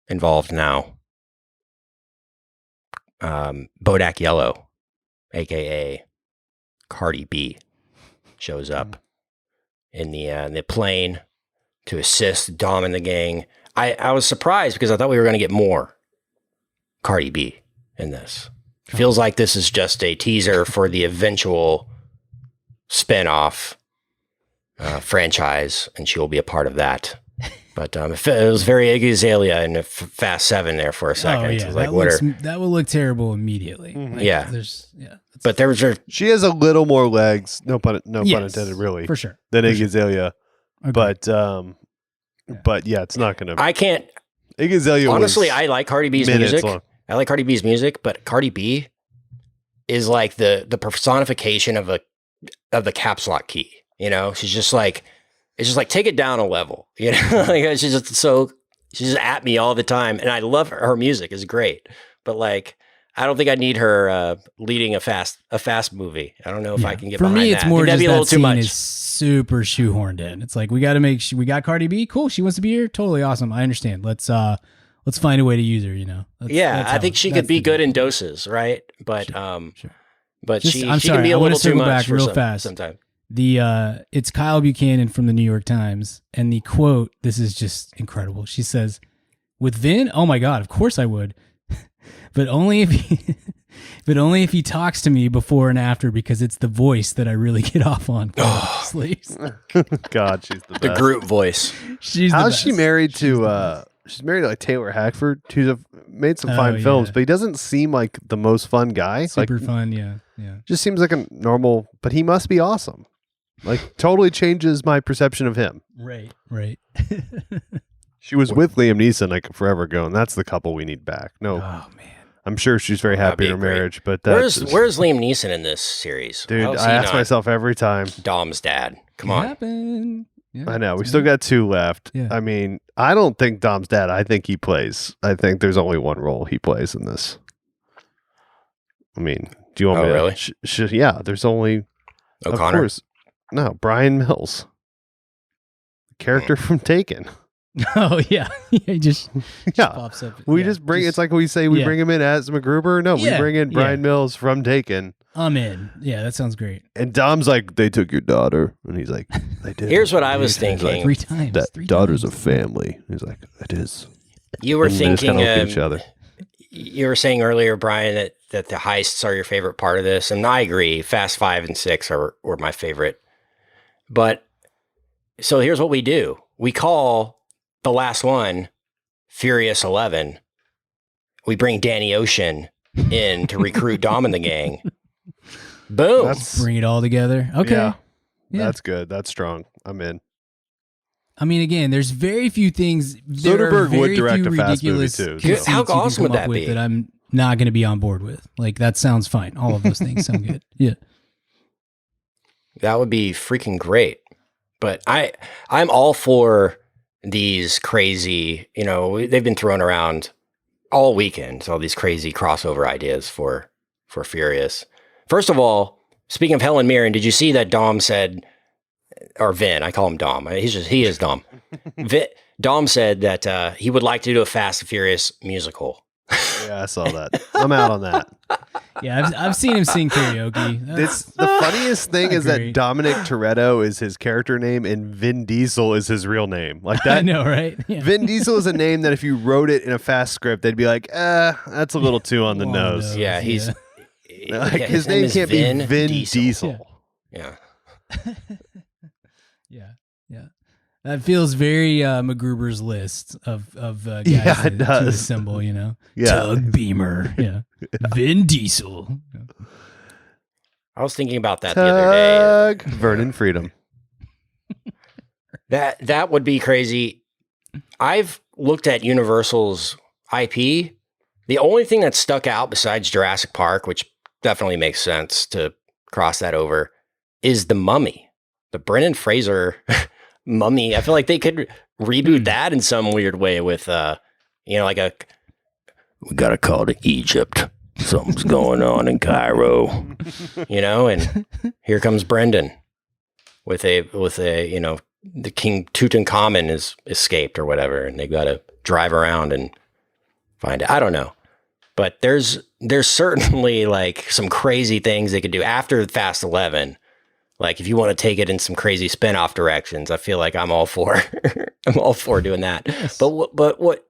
involved now. Bodak Yellow, aka Cardi B, shows up in the plane to assist Dom and the gang. I was surprised because I thought we were going to get more Cardi B in this. Feels like this is just a teaser for the eventual spin-off franchise, and she will be a part of that. But it was very Iggy Azalea in Fast 7 there for a second. Oh, It yeah. was like, That will look terrible immediately. Like, Yeah. But there was She has a little more legs, no pun Yes, intended, really, for sure. than For Iggy sure. Azalea. Okay. But yeah, it's not gonna. I can't Iggy Azalea. honestly. was I like Cardi B's minutes music. long. I like Cardi B's music, but Cardi B is like the personification of the caps lock key. She's just like, it's just like, take it down a level. Like she's just at me all the time, and I love her music is great, but like, I don't think I need her leading a fast movie. I don't know if I can get For behind me, that. it's I more think that'd just be a little that too scene much. is super shoehorned in. It's like we got to we got Cardi B. Cool, she wants to be here. Totally awesome. I understand. Let's find a way to use her. That's I how- think she that's could be the good deal. in doses, right? But Sure. but Just- she I'm she sorry, can be I a wanna little too circle much back for real fast. sometimes. It's Kyle Buchanan from the New York Times, and the quote, this is just incredible. She says, "With Vin, oh my God, of course I would, but only if he talks to me before and after, because it's the voice that I really get off on." Sleeves. God, she's the best. The Groot voice. She's the How's best. she married to? She's married to like Taylor Hackford, who's made some Oh, fine films, yeah. but he doesn't seem like the most fun guy. Super like, fun, yeah. just seems like a normal, but he must be awesome. Like, totally changes my perception of him. Right. She was with Liam Neeson like forever ago, and that's the couple we need back. No, Oh man. I'm sure she's very That'd happy in be her great. marriage, but that's Where's Liam Neeson in this series? dude. How is I he ask not myself every time. Dom's dad. Come Could on. happen. Yeah, I know we it's still amazing. got 2 left. Yeah. I mean, I don't think Dom's dad. I think he plays. I think there's only one role he plays in this. I mean, do you want Oh, me to? really? Yeah, there's only of O'Connor. course. No, Brian Mills, the character from Taken. Oh yeah. He just Yeah, pops up. we Yeah, just bring. It's like we say we yeah. bring him in as MacGruber. No, we Yeah, bring in yeah. Brian Mills from Taken. I'm in. Yeah, that sounds great. And Dom's like, they took your daughter, and he's like, they did. Here's what I was He's like, thinking. 3 times. that 3 daughter's a times. family. He's like, it is. You were And they just thinking kinda look at each other. you were saying earlier, Brian, that that the heists are your favorite part of this, and I agree. Fast 5 and 6 were my favorite. But so here's what we do: we call the last one Furious 11. We bring Danny Ocean in to recruit Dom and the gang. Boom! Bring it all together. Okay. Yeah. Yeah. That's good. That's strong. I'm in. I mean, again, there's very few things. Soderbergh would direct a fast movie ridiculous too. conceits How you can awesome come would up that with be? that I'm not going to be on board with. Like, that sounds fine. All of those things sound good. Yeah. That would be freaking great. But I'm all for these crazy, they've been thrown around all weekend, all these crazy crossover ideas for Furious. First of all, speaking of Helen Mirren, did you see that Dom said, or Vin, I call him Dom. He is Dom. Dom said that he would like to do a Fast and Furious musical. Yeah, I saw that. I'm out on that. Yeah, I've seen him sing karaoke. The funniest thing is that great. Dominic Toretto is his character name and Vin Diesel is his real name. Like I that. know, right? Yeah. Vin Diesel is a name that if you wrote it in a fast script, they'd be like, that's a little too on the On nose. the Yeah, he's Like, yeah, his name is can't be Vin Diesel. Yeah. Yeah. Yeah. That feels very MacGruber's list of guys Yeah, it to does. assemble, Yeah. Tug Beamer. Yeah. Vin Diesel. I was thinking about that the other day. Tug Vernon Freedom. That would be crazy. I've looked at Universal's IP. The only thing that stuck out besides Jurassic Park, which definitely makes sense to cross that over, is the Mummy, the Brendan Fraser Mummy. I feel like they could reboot that in some weird way with, like we got to call to Egypt. Something's going on in Cairo, and here comes Brendan with a the King Tutankhamun is escaped or whatever, and they got to drive around and find it. I don't know, but there's certainly like some crazy things they could do after Fast 11. Like if you want to take it in some crazy spin-off directions, I feel like I'm all for I'm all for doing that. Yes. But what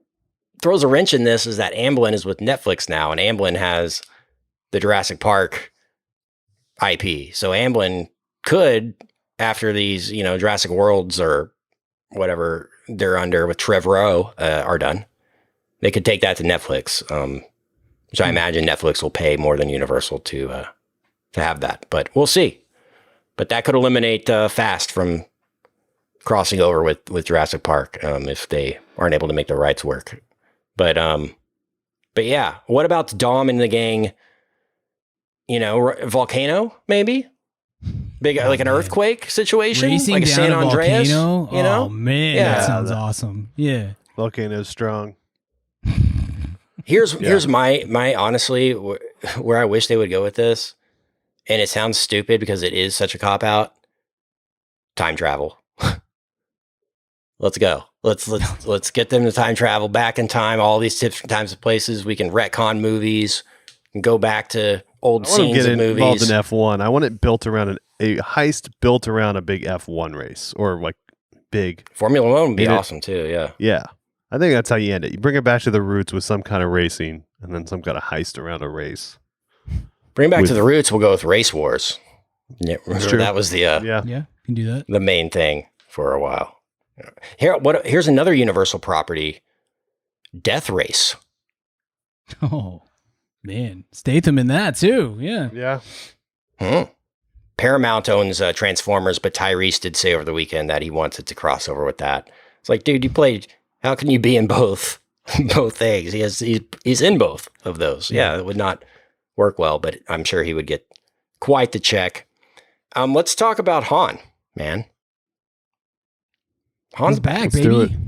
throws a wrench in this is that Amblin is with Netflix now, and Amblin has the Jurassic Park IP. So Amblin could, after these, Jurassic Worlds or whatever they're under with Trevorrow are done, they could take that to Netflix. So I imagine Netflix will pay more than Universal to have that, but we'll see. But that could eliminate Fast from crossing over with Jurassic Park if they aren't able to make the rights work. But yeah, what about Dom and the gang? Volcano maybe, big like an earthquake situation, Racing like a down San a Andreas. volcano? Oh man, Yeah. that sounds awesome. Yeah. Volcano's strong. Here's my honestly where I wish they would go with this, and it sounds stupid because it is such a cop out. Time travel. Let's go. Let's get them to time travel back in time. All these different times of places. We can retcon movies and go back to old I want to scenes get of involved movies. in F1. I want it built around a heist built around a big F1 race or like big. Formula One would be Ain't it? awesome too. Yeah. Yeah. I think that's how you end it. You bring it back to the roots with some kind of racing and then some kind of heist around a race. Bring back With- to the roots. We'll go with Race Wars. Yeah, remember true. that was the Yeah. Yeah. You can do that. the main thing for a while. Here's another Universal property, Death Race. Oh man, Statham in that too. Yeah. Yeah. Paramount owns Transformers, but Tyrese did say over the weekend that he wanted to cross over with that. It's like, dude, you played. How can you be in both things? He's in both of those. Yeah, it would not work well, but I'm sure he would get quite the check. Let's talk about Han, man. Han's He's back, Let's do baby. it.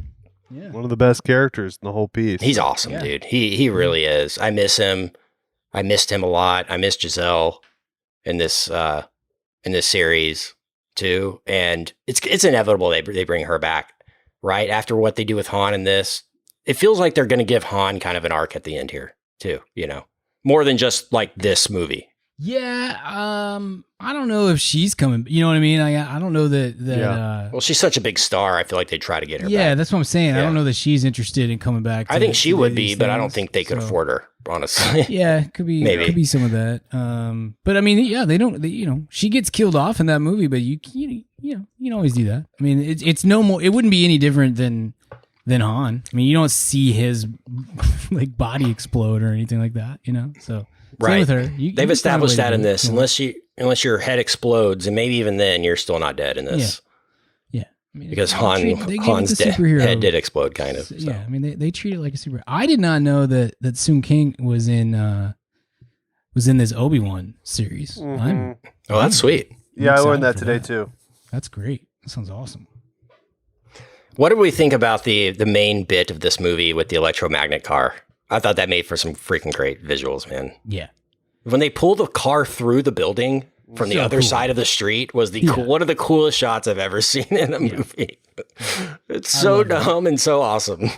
Yeah. One of the best characters in the whole piece. He's awesome, Yeah. dude. He really is. I miss him. I missed him a lot. I miss Giselle in this series too, and it's inevitable they bring her back right after what they do with Han in this. It feels like they're going to give Han kind of an arc at the end here too. More than just like this movie. Yeah. I don't know if she's coming. You know what I mean? I don't know that. Yeah. Well, she's such a big star. I feel like they'd try to get her Yeah, back. that's what I'm saying. I Yeah. don't know that she's interested in coming back. I think she would be, these but I don't things, think they could so- afford her. honestly. Yeah, could be Maybe. could be some of that. But I mean, yeah, they don't. She gets killed off in that movie, but you can always do that. I mean, it's no more. It wouldn't be any different than Han. I mean, you don't see his like body explode or anything like that. So same with her. They've established that in this. Unless your head explodes, and maybe even then, you're still not dead in this. Yeah. I mean, Because Han's head did explode, kind of. So. Yeah, I mean, they treat it like a superhero. I did not know that Sung King was in this Obi-Wan series. Mm-hmm. That's sweet. Yeah, I learned that today too. That's great. That sounds awesome. What did we think about the main bit of this movie with the electromagnet car? I thought that made for some freaking great visuals, man. Yeah. When they pull the car through the building from the other side of the street was one of the coolest shots I've ever seen in a movie. It's so dumb and so awesome.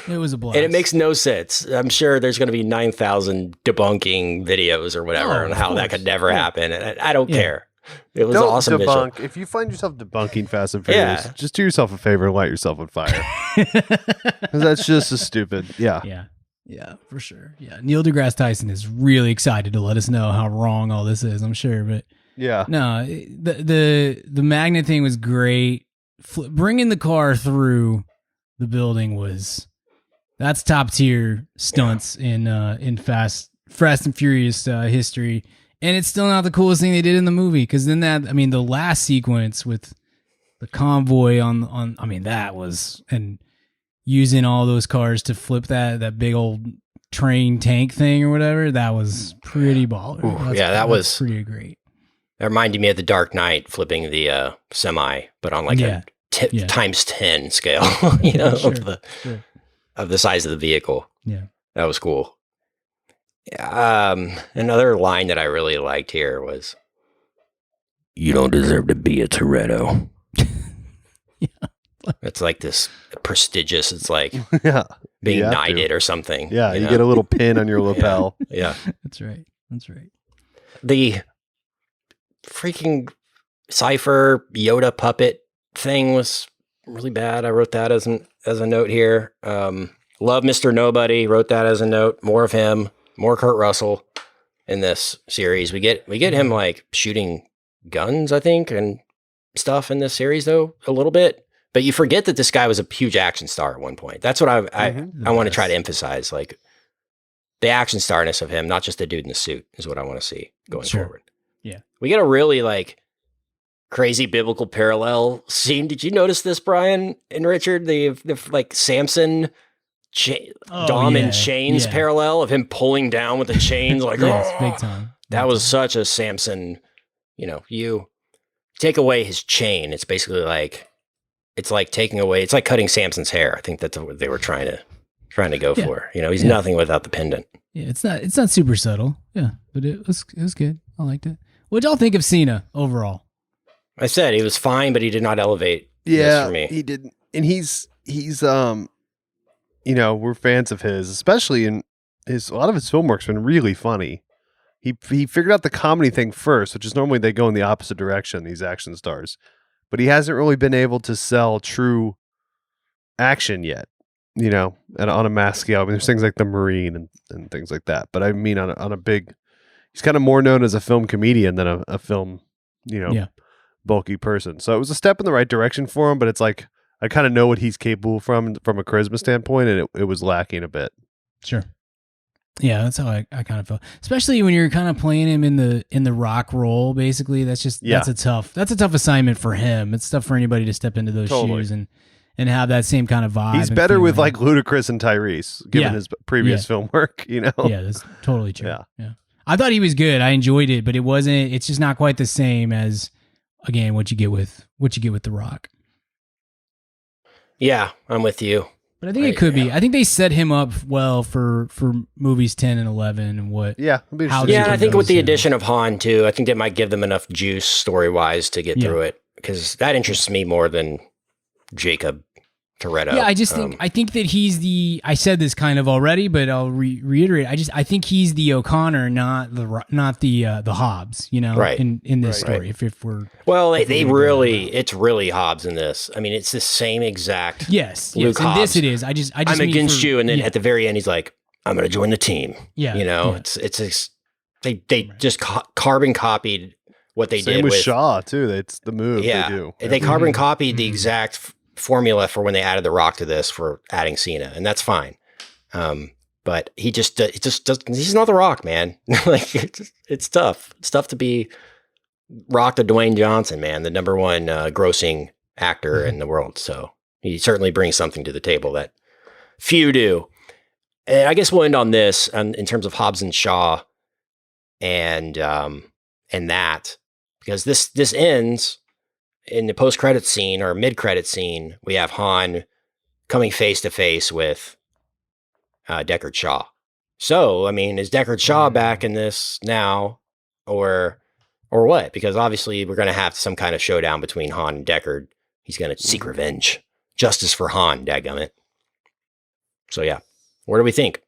It was a blast. And it makes no sense. I'm sure there's going to be 9,000 debunking videos or whatever on how that could never happen. And I don't care. It was awesome. Debunk. If you find yourself debunking Fast and Furious, just do yourself a favor and light yourself on fire. Because that's just as stupid. Yeah. Yeah, for sure. Yeah, Neil deGrasse Tyson is really excited to let us know how wrong all this is, I'm sure. But yeah, no, the magnet thing was great. Bringing the car through the building that's top tier stunts in Fast and Furious history. And it's still not the coolest thing they did in the movie, because then the last sequence with the convoy that was, and using all those cars to flip that big old train tank thing or whatever, that was pretty baller. That was pretty great. That reminded me of the Dark Knight flipping the semi, but on like a times 10 scale, of the size of the vehicle. Yeah, that was cool. Another line that I really liked here was, "You don't deserve to be a Toretto." It's like this prestigious. It's like being knighted or something. Yeah, you get a little pin on your lapel. Yeah, that's right. The freaking Cypher Yoda puppet thing was really bad. I wrote that as a note here. Love Mr. Nobody. Wrote that as a note. More of him. More Kurt Russell in this series. We get him like shooting guns, I think, and stuff in this series though a little bit. But you forget that this guy was a huge action star at one point. That's what I want to try to emphasize, like the action starness of him, not just the dude in the suit, is what I want to see going forward. Yeah, we get a really like crazy biblical parallel scene. Did you notice this, Brian and Richard? The like Samson. Dom and chains parallel of him pulling down with the chains, like big time. That was such a Samson. You take away his chain, it's basically like it's like cutting Samson's hair. I think that's what they were trying to go for. He's nothing without the pendant. Yeah, it's not super subtle. Yeah, but it was good. I liked it. What'd y'all think of Cena overall? I said he was fine, but he did not elevate. Yeah, for me. He didn't, and he's we're fans of his, especially in a lot of his film work's been really funny. He figured out the comedy thing first, which is normally they go in the opposite direction, these action stars. But he hasn't really been able to sell true action yet, and on a mass scale. I mean, there's things like The Marine and things like that. But I mean, on a big, he's kind of more known as a film comedian than a film, bulky person. So it was a step in the right direction for him, but it's like, I kind of know what he's capable from a charisma standpoint, and it was lacking a bit. Sure. Yeah, that's how I kind of felt. Especially when you're kind of playing him in the rock role, basically. That's a tough assignment for him. It's tough for anybody to step into those shoes and have that same kind of vibe. He's better with like Ludacris and Tyrese, given his previous film work, Yeah, that's totally true. Yeah. I thought he was good. I enjoyed it, but it's just not quite the same as, again, what you get with The Rock. Yeah, I'm with you. But I think it could be. I think they set him up well for movies 10 and 11 and what. Yeah. I think with the addition of Han too, I think that might give them enough juice story-wise to get through it, because that interests me more than Jacob Toretto. Yeah, I think that he's I said this kind of already, but I'll reiterate. I think he's the O'Connor, not the Hobbs. Right. In this story. If we're it's really Hobbs in this. I mean, it's the same exact. Yes. Luke In Hobbs. this it is. I'm against you, and then at the very end, he's like, I'm going to join the team. Yeah. You know, they just carbon copied what they Same did with with Shaw too. It's the move yeah. they do. They carbon copied the Mhm. exact formula for when they added The Rock to this for adding Cena, and that's fine. But he just doesn't. He's not The Rock, man. Like it's tough. It's tough to be Rock the Dwayne Johnson, man, the number one grossing actor in the world. So he certainly brings something to the table that few do. And I guess we'll end on this in terms of Hobbs and Shaw, and that because this ends in the post credit scene or mid credit scene. We have Han coming face to face with Deckard Shaw. So, I mean, is Deckard Shaw back in this now, or what? Because obviously we're going to have some kind of showdown between Han and Deckard. He's going to seek revenge, justice for Han. Dadgummit. So yeah, what do we think?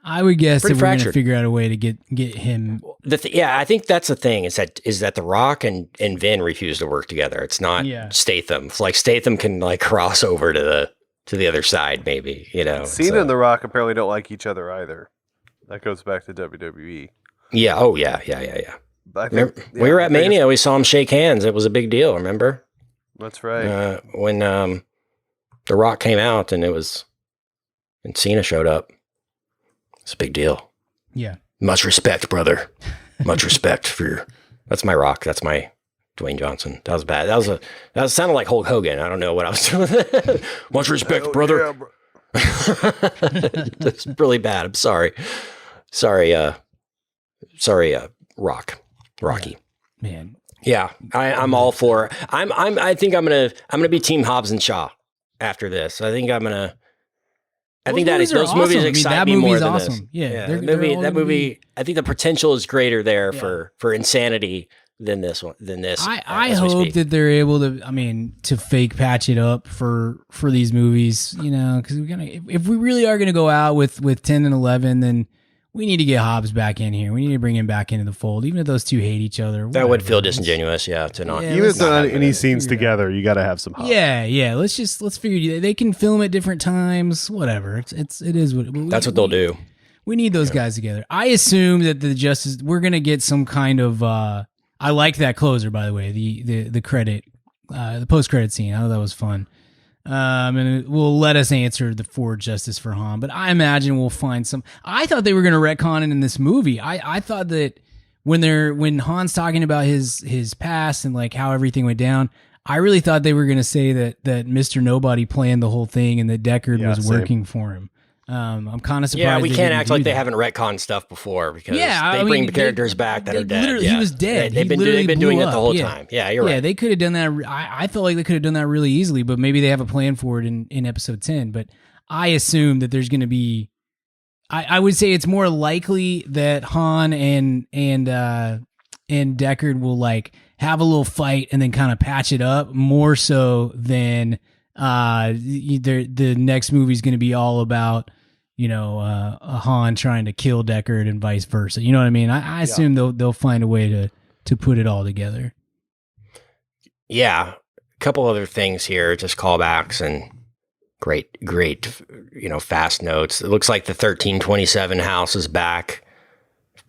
I would guess that Pretty we're going to fractured. figure out a way to get him. Yeah, I think that's the thing is that The Rock and Vin refuse to work together. It's not Statham. It's like Statham can like cross over to the other side, maybe, you know. Cena and The Rock apparently don't like each other either. That goes back to WWE. Yeah. Oh yeah. But I Remember, think, we were at Mania. We saw them shake hands. It was a big deal. Remember? That's right. When The Rock came out and Cena showed up. It's a big deal. Yeah. Much respect, brother. Much respect for your. That's my Rock. That's my Dwayne Johnson. That was bad. That sounded like Hulk Hogan. I don't know what I was doing. Much respect, brother. That's really bad. I'm sorry. Sorry, Rocky. Man. Yeah, I'm all for. I think I'm gonna be Team Hobbs and Shaw after this. I think I'm gonna. I think those movies excite me more than this. Yeah, that movie. I think the potential is greater there for insanity than this one. I hope that they're able to fake patch it up for these movies. You know, because if we really are gonna go out with 10 and 11, then we need to get Hobbs back in here. We need to bring him back into the fold, even if those two hate each other. That would feel disingenuous, to not. Even if they're not any scenes together, you got to have some Hobbs. Yeah. Let's figure. They can film at different times. Whatever. It is what. That's what they'll do. We need those guys together. I assume that we're gonna get some kind of. I like that closer, by the way. The credit, the post credit scene. I thought that was fun. And it will let us answer for justice for Han. But I imagine we'll find some. I thought they were going to retcon it in this movie. I thought that when Han's talking about his past and like how everything went down, I really thought they were going to say that Mr. Nobody planned the whole thing and that Deckard was working for him. I'm kind of surprised. Yeah, we can't act like they haven't retconned stuff before because they bring the characters back that are dead. He was dead. They've been doing it the whole time. Yeah, you're right. Yeah, they could have done that. I felt like they could have done that really easily, but maybe they have a plan for it in episode 10. But I assume that there's going to be. I would say it's more likely that Han and Deckard will like have a little fight and then kind of patch it up more so than the next movie is going to be all about. A Han trying to kill Deckard and vice versa. You know what I mean? I assume they'll find a way to put it all together. Yeah. A couple other things here, just callbacks and great, fast notes. It looks like the 1327 house is back,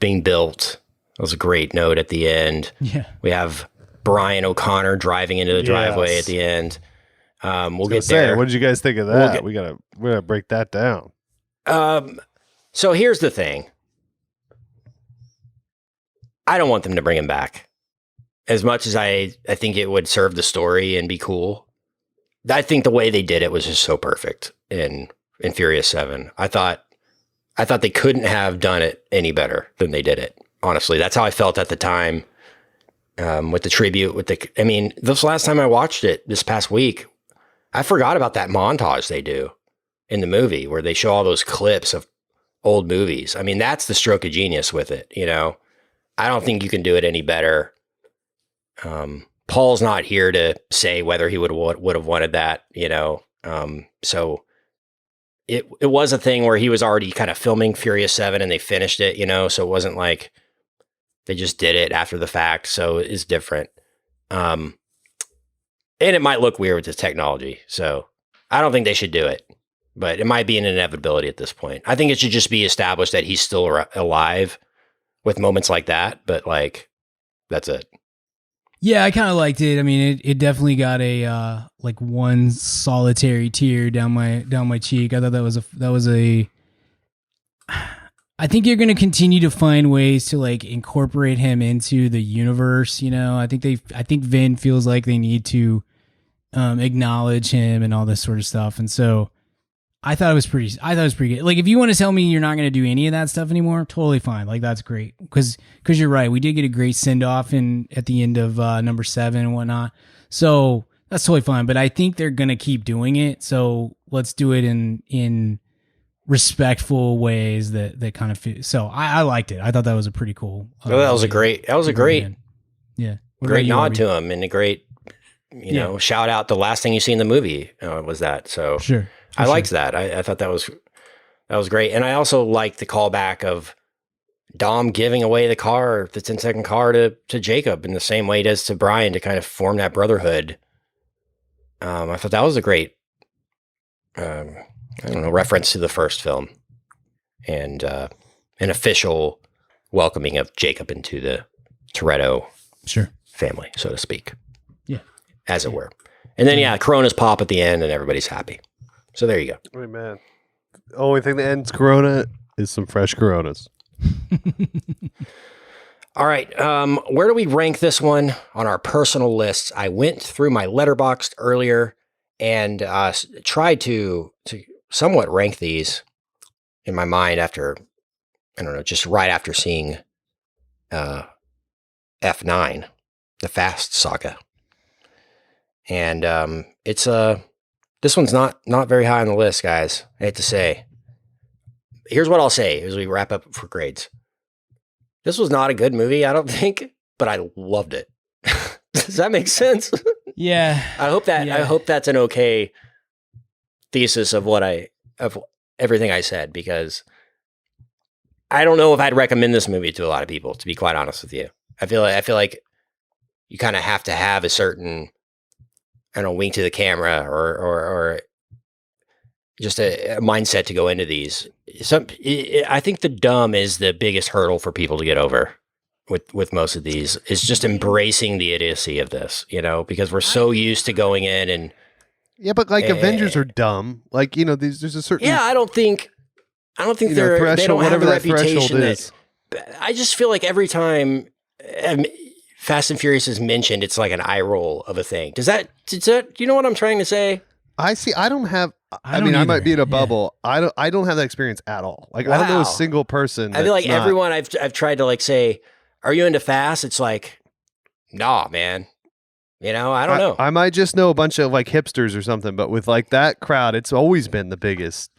being built. That was a great note at the end. Yeah. We have Brian O'Connor driving into the driveway at the end. We'll get there. What did you guys think of that? We gotta break that down. So here's the thing. I don't want them to bring him back. As much as I think it would serve the story and be cool. I think the way they did it was just so perfect in Furious 7. I thought they couldn't have done it any better than they did it. Honestly, that's how I felt at the time. With the tribute, this last time I watched it this past week, I forgot about that montage they do in the movie where they show all those clips of old movies. I mean, that's the stroke of genius with it. I don't think you can do it any better. Paul's not here to say whether he would have wanted that, so it was a thing where he was already kind of filming Furious 7 and they finished it, so it wasn't like they just did it after the fact. So it's different. And it might look weird with this technology. So I don't think they should do it. but it might be an inevitability at this point. I think it should just be established that he's still alive with moments like that, but like, that's it. Yeah, I kind of liked it. I mean, it definitely got a like one solitary tear down my cheek. I thought that was a. I think you're going to continue to find ways to like incorporate him into the universe. You know, I think Vin feels like they need to acknowledge him and all this sort of stuff, and so I thought it was pretty good. Like, if you want to tell me you're not going to do any of that stuff anymore, totally fine. Like, that's great. Because you're right. We did get a great send-off at the end of number 7 and whatnot. So that's totally fine. But I think they're going to keep doing it. So let's do it in respectful ways that kind of fit. So I liked it. I thought that was a pretty cool. That was a great yeah. Great nod to him, and a great, shout out. The last thing you see in the movie was that. So sure. I liked that. I thought that was great. And I also liked the callback of Dom giving away the car, the 10-second car to Jacob in the same way he does to Brian to kind of form that brotherhood. I thought that was a great, reference to the first film and an official welcoming of Jacob into the Toretto family, so to speak. Yeah. As it were. And then, Coronas pop at the end and everybody's happy. So there you go. Amen. The only thing that ends Corona is some fresh Coronas. All right. Where do we rank this one on our personal lists? I went through my Letterboxd earlier and tried to somewhat rank these in my mind after, just right after seeing F9, the Fast Saga. And this one's not very high on the list, guys. I hate to say. Here's what I'll say as we wrap up for grades. This was not a good movie, I don't think, but I loved it. Does that make sense? Yeah. I hope that's an okay thesis of everything I said, because I don't know if I'd recommend this movie to a lot of people, to be quite honest with you. I feel like you kind of have to have a certain, wink to the camera or just a mindset to go into these. I think the dumb is the biggest hurdle for people to get over with most of these, is just embracing the idiocy of this, because we're so used to going in and. Yeah, but like Avengers are dumb. Like, there's a certain. Yeah, I don't think they don't have the reputation that. I just feel like every time Fast and Furious is mentioned, it's like an eye roll of a thing. Does that, do you know what I'm trying to say? I see. I don't have, I might be in a bubble. Yeah. I don't have that experience at all. Like, I don't know a single person. I feel like everyone I've tried to like say, are you into Fast? It's like, nah, man. I don't know. I might just know a bunch of like hipsters or something, but with like that crowd, it's always been the biggest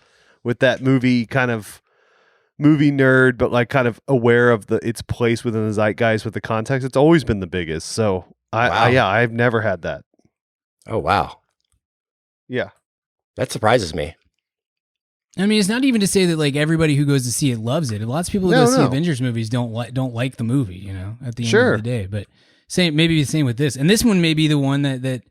with that movie nerd, but like kind of aware of its place within the zeitgeist with the context. It's always been the biggest. So I've never had that. Oh, wow. Yeah. That surprises me. I mean, it's not even to say that like everybody who goes to see it loves it. Lots of people who go see Avengers movies don't like the movie, at the end of the day, but maybe the same with this. And this one may be the one that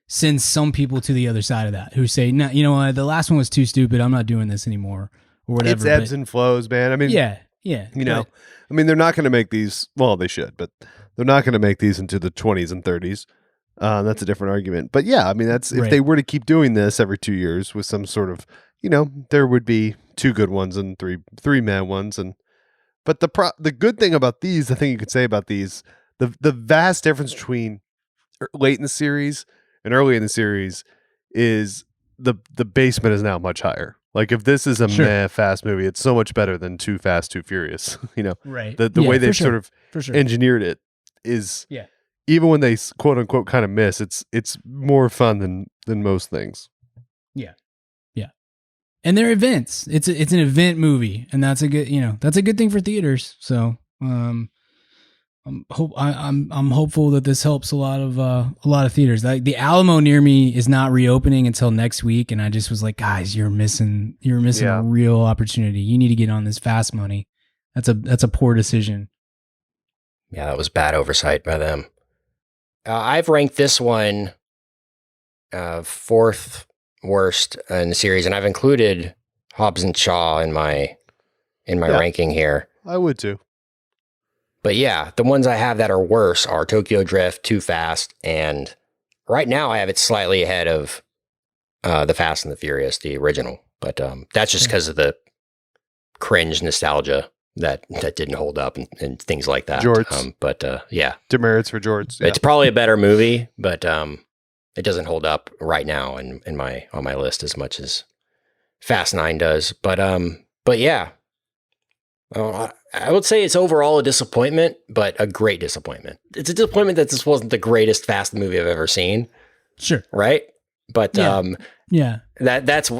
sends some people to the other side of that, who say, no, you know what, the last one was too stupid. I'm not doing this anymore, or whatever. It's ebbs and flows, man. I mean, yeah. They're not going to make these. Well, they should, but they're not going to make these into the 20s and 30s. That's a different argument. But yeah, I mean, that's if they were to keep doing this every 2 years with some sort of, there would be 2 good ones and three bad ones. But the good thing about these, the thing you could say about these, the vast difference between late in the series and early in the series is the basement is now much higher. Like, if this is a meh fast movie, it's so much better than Too Fast, Too Furious. Right. The way they've sort of engineered it is, even when they quote unquote kind of miss, it's more fun than most things. Yeah. And they're events. It's an event movie, and that's a good thing for theaters. So I'm hopeful that this helps a lot of theaters. Like, the Alamo near me is not reopening until next week, and I just was like, guys, you're missing a real opportunity. You need to get on this fast money. That's a poor decision. Yeah, that was bad oversight by them. I've ranked this one fourth worst in the series, and I've included Hobbs and Shaw in my ranking here. I would too. But yeah, the ones I have that are worse are Tokyo Drift, Too Fast, and right now I have it slightly ahead of The Fast and the Furious, the original. But that's just because of the cringe nostalgia that didn't hold up and things like that. Jorts. But yeah. Demerits for Jorts. Yeah. It's probably a better movie, but it doesn't hold up right now on my list as much as Fast 9 does. But yeah. I would say it's overall a disappointment, but a great disappointment. It's a disappointment that this wasn't the greatest Fast movie I've ever seen. Sure. Right? But yeah. That's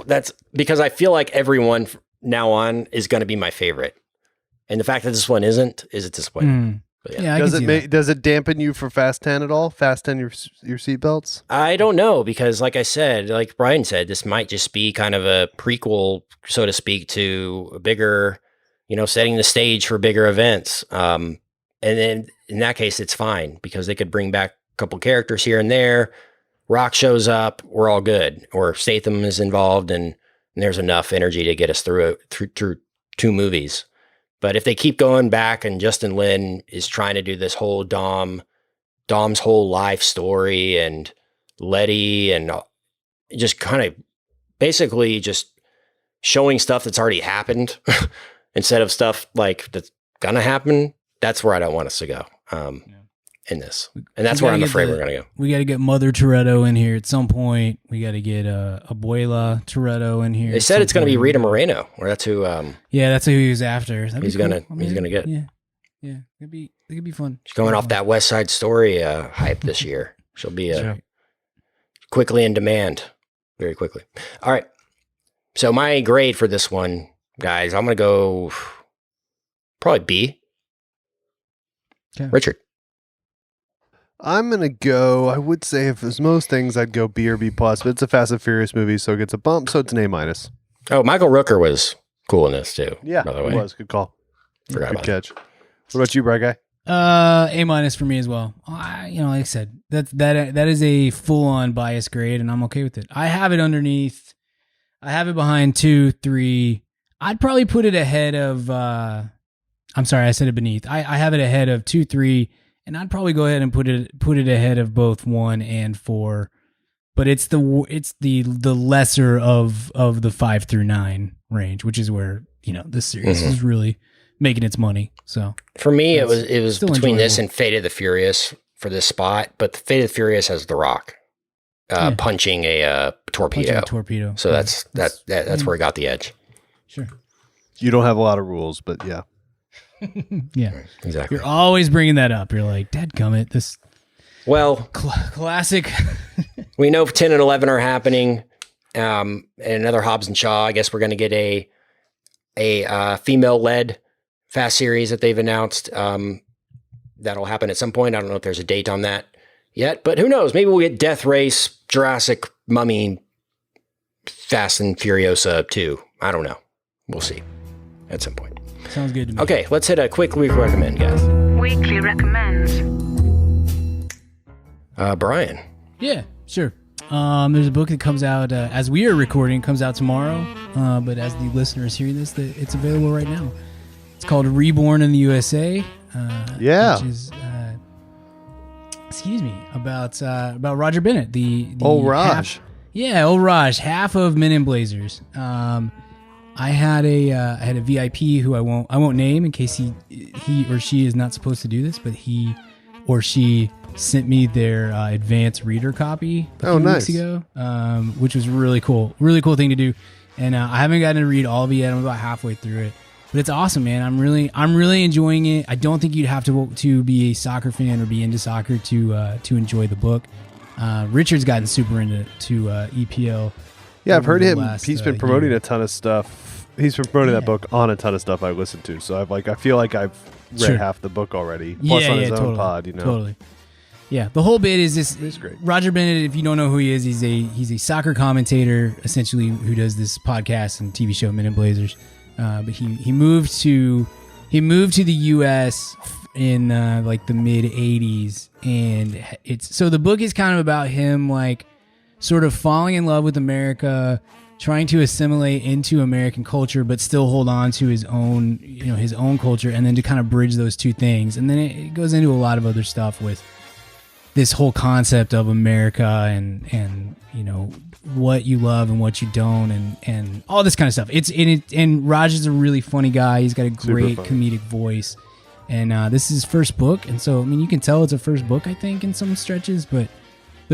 because I feel like everyone now on is going to be my favorite. And the fact that this one isn't is a disappointment. But yeah. Does it dampen you for Fast 10 at all? Fast 10 your seatbelts? I don't know, because like I said, like Brian said, this might just be kind of a prequel, so to speak, to a bigger, setting the stage for bigger events. And then in that case, it's fine because they could bring back a couple characters here and there. Rock shows up, we're all good. Or Statham is involved, and there's enough energy to get us through 2 movies. But if they keep going back and Justin Lin is trying to do this whole Dom's whole life story and Letty and just kind of basically just showing stuff that's already happened instead of stuff like that's going to happen, that's where I don't want us to go in this. And that's where I'm afraid we're going to go. We got to get Mother Toretto in here at some point. We got to get Abuela Toretto in here. They said it's going to be Rita Moreno, or that's who. Yeah, that's who he was after. He's gonna get. Yeah, it could be fun. She's going off that West Side Story hype this year. She'll be quickly in demand, very quickly. All right, so my grade for this one, guys, I'm going to go probably B. Okay. Richard. I'm going to go, I would say if it was most things, I'd go B or B+, but it's a Fast and Furious movie, so it gets a bump, so it's an A-. Oh, Michael Rooker was cool in this too. Yeah, by the way. It was. Good call. Forgot Good about catch. What about you, Brad Guy? A- for me as well. Like I said, that is a full-on bias grade, and I'm okay with it. I have it underneath. I have it behind 2, 3. I'd probably put it ahead of, I'm sorry, I said it beneath. I have it ahead of 2, 3, and I'd probably go ahead and put it ahead of both 1 and 4. But it's the lesser of the 5 through 9 range, which is where this series is really making its money. So for me, it was between enjoyable. this and Fate of the Furious for this spot. But Fate of the Furious has The Rock punching a torpedo. So that's where it got the edge. Sure. You don't have a lot of rules, but yeah. Yeah, exactly. You're always bringing that up. You're like, dadgummit, this classic. We know 10 and 11 are happening. And another Hobbs and Shaw. I guess we're going to get a female-led Fast series that they've announced. That'll happen at some point. I don't know if there's a date on that yet, but who knows? Maybe we'll get Death Race, Jurassic, Mummy, Fast and Furiosa 2. I don't know. We'll see at some point. Sounds good to me. Okay, let's hit a quick week recommend, guys. Weekly recommends. Brian. Yeah, sure. There's a book that comes out as we are recording. It comes out tomorrow, but as the listeners hear this, it's available right now. It's called Reborn in the USA. Which is, about Roger Bennett, the old Raj. Old Raj, half of Men in Blazers. I had a VIP who I won't name in case he or she is not supposed to do this, but he or she sent me their advanced reader copy a few weeks ago, which was really cool thing to do. And I haven't gotten to read all of it yet. I'm about halfway through it, but it's awesome, man. I'm really enjoying it. I don't think you'd have to be a soccer fan or be into soccer to enjoy the book. Richard's gotten super into EPL. Yeah, I've heard him. He's been promoting a ton of stuff. He's been promoting that book on a ton of stuff I've listened to. So I feel like I've read half the book already. Plus on his own pod, Totally. Yeah, the whole bit is this. It's great. Roger Bennett, if you don't know who he is, he's a soccer commentator, essentially, who does this podcast and TV show Men in Blazers. But he moved to the U.S. in like the mid '80s, and the book is kind of about him like sort of falling in love with America, trying to assimilate into American culture, but still hold on to his own, his own culture, and then to kind of bridge those two things. And then it goes into a lot of other stuff with this whole concept of America and what you love and what you don't, and all this kind of stuff. And Raj is a really funny guy. He's got a great comedic voice, and this is his first book, and so you can tell it's a first book, I think, in some stretches, but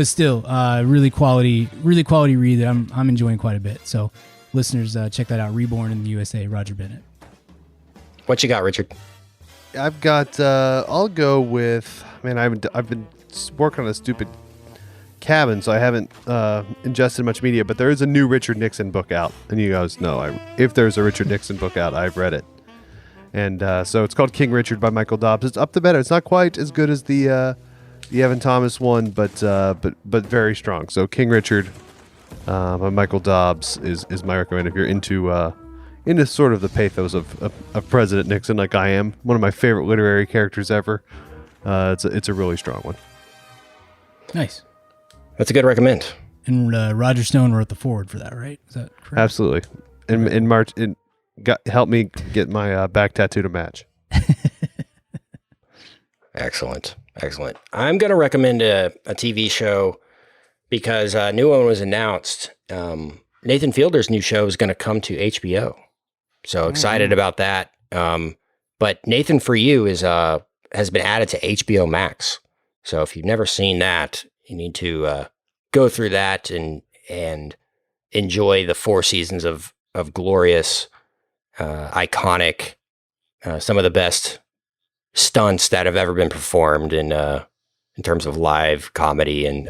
still, really quality read that I'm enjoying quite a bit. So, listeners, check that out. Reborn in the USA, Roger Bennett. What you got, Richard? I've got. I'll go with. Man, I've been working on a stupid cabin, so I haven't ingested much media. But there is a new Richard Nixon book out, and you guys know if there's a Richard Nixon book out, I've read it. And so it's called King Richard by Michael Dobbs. It's up to better. It's not quite as good as the Evan Thomas one, but very strong. So King Richard by Michael Dobbs is my recommend if you're into sort of the pathos of President Nixon, like I am. One of my favorite literary characters ever. It's a really strong one. Nice. That's a good recommend. And Roger Stone wrote the foreword for that, right? Is that correct? Absolutely. In March, helped me get my back tattoo to match. Excellent. I'm going to recommend a TV show because a new one was announced. Nathan Fielder's new show is going to come to HBO. So excited about that. But Nathan For You has been added to HBO Max. So if you've never seen that, you need to go through that and enjoy the 4 seasons of glorious, iconic, some of the best stunts that have ever been performed in terms of live comedy and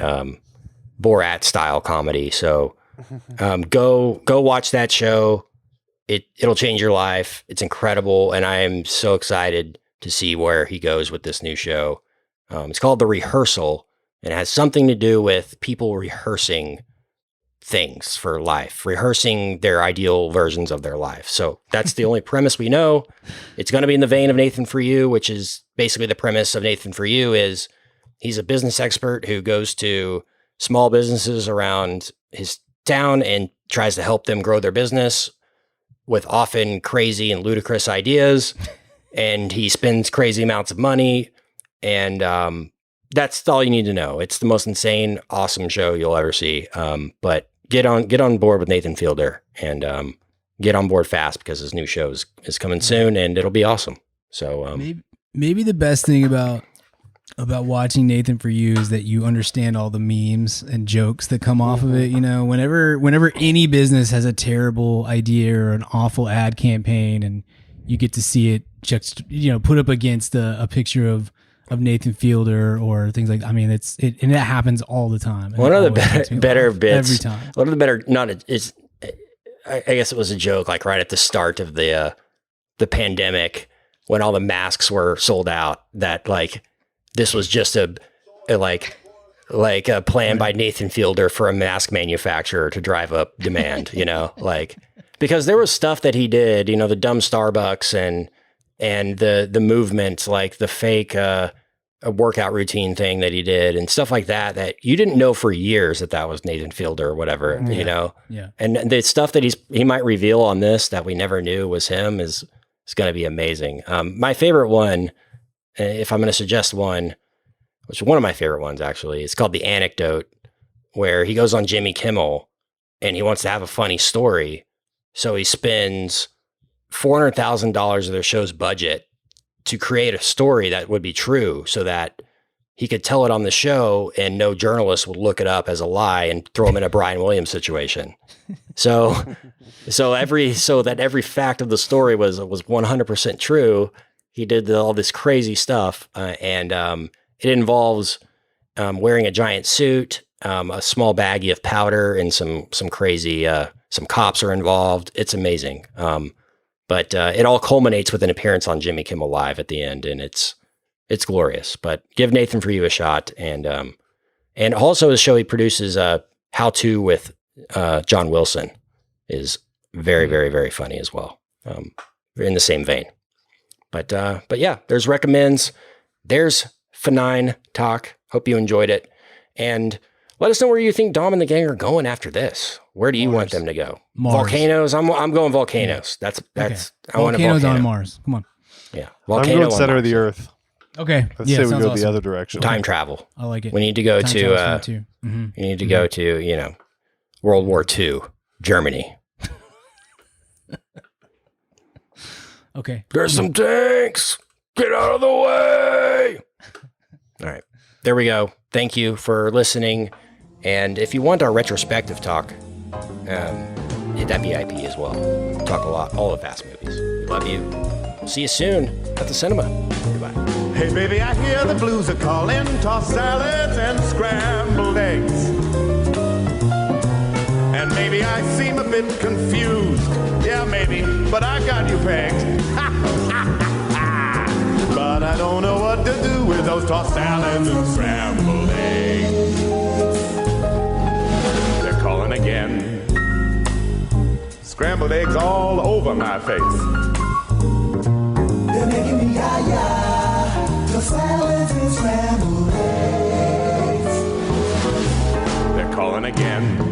Borat style comedy. So go watch that show. It'll change your life. It's incredible, and I am so excited to see where he goes with this new show. It's called The Rehearsal, and it has something to do with people rehearsing things for life, rehearsing their ideal versions of their life. So that's the only premise we know. It's going to be in the vein of Nathan For You, which is basically the premise of Nathan For You is he's a business expert who goes to small businesses around his town and tries to help them grow their business with often crazy and ludicrous ideas. And he spends crazy amounts of money. And that's all you need to know. It's the most insane, awesome show you'll ever see. But get on board with Nathan Fielder and get on board fast because his new show is coming soon and it'll be awesome. So maybe the best thing about watching Nathan For You is that you understand all the memes and jokes that come off of it. Whenever any business has a terrible idea or an awful ad campaign, and you get to see it just put up against a picture of Nathan Fielder or things like that. I mean, and it happens all the time. One of the better bits every time. One of the better, I guess it was a joke, like right at the start of the pandemic when all the masks were sold out, that like this was just a plan by Nathan Fielder for a mask manufacturer to drive up demand, because there was stuff that he did, the dumb Starbucks and the movement, like the fake a workout routine thing that he did and stuff like that you didn't know for years that was Nathan Fielder or whatever, Yeah. And the stuff that he might reveal on this that we never knew was him is going to be amazing. My favorite one, if I'm going to suggest one, which is one of my favorite ones actually, it's called The Anecdote, where he goes on Jimmy Kimmel and he wants to have a funny story. So he spends $400,000 of their show's budget to create a story that would be true so that he could tell it on the show and no journalist would look it up as a lie and throw him in a Brian Williams situation. So that every fact of the story was 100% true. He did all this crazy stuff. And it involves wearing a giant suit, a small baggie of powder, and some crazy, some cops are involved. It's amazing. But it all culminates with an appearance on Jimmy Kimmel Live at the end, and it's glorious. But give Nathan For You a shot, and also the show he produces, How To with John Wilson, is very, very, very funny as well. In the same vein. But yeah, there's recommends. There's Fanine Talk. Hope you enjoyed it. And Let us know where you think Dom and the gang are going after this. Where do you want them to go? Mars. Volcanoes. I'm going volcanoes. That's. Okay. I want a Volcanoes volcano. on Mars. Come on. Yeah, I'm volcano going on center of Mars. the earth. Okay. Let's yeah, say we sounds go awesome. the other direction. Time travel. I like it. We need to go Time to. travel's fun too. Mhm. You need to go to World War II, Germany. Okay. There's some tanks. Get out of the way. All right. There we go. Thank you for listening. And if you want our retrospective talk, hit that VIP as well. Talk a lot, all of Fast movies. We love you. See you soon at the cinema. Goodbye. Hey baby, I hear the blues are calling, tossed salads and scrambled eggs. And maybe I seem a bit confused. Yeah, maybe, but I got you pegged. But I don't know what to do with those tossed salads and scrambled eggs. They're calling again. Scrambled eggs all over my face. They're making me yah-yah. The salads and scrambled eggs. They're calling again.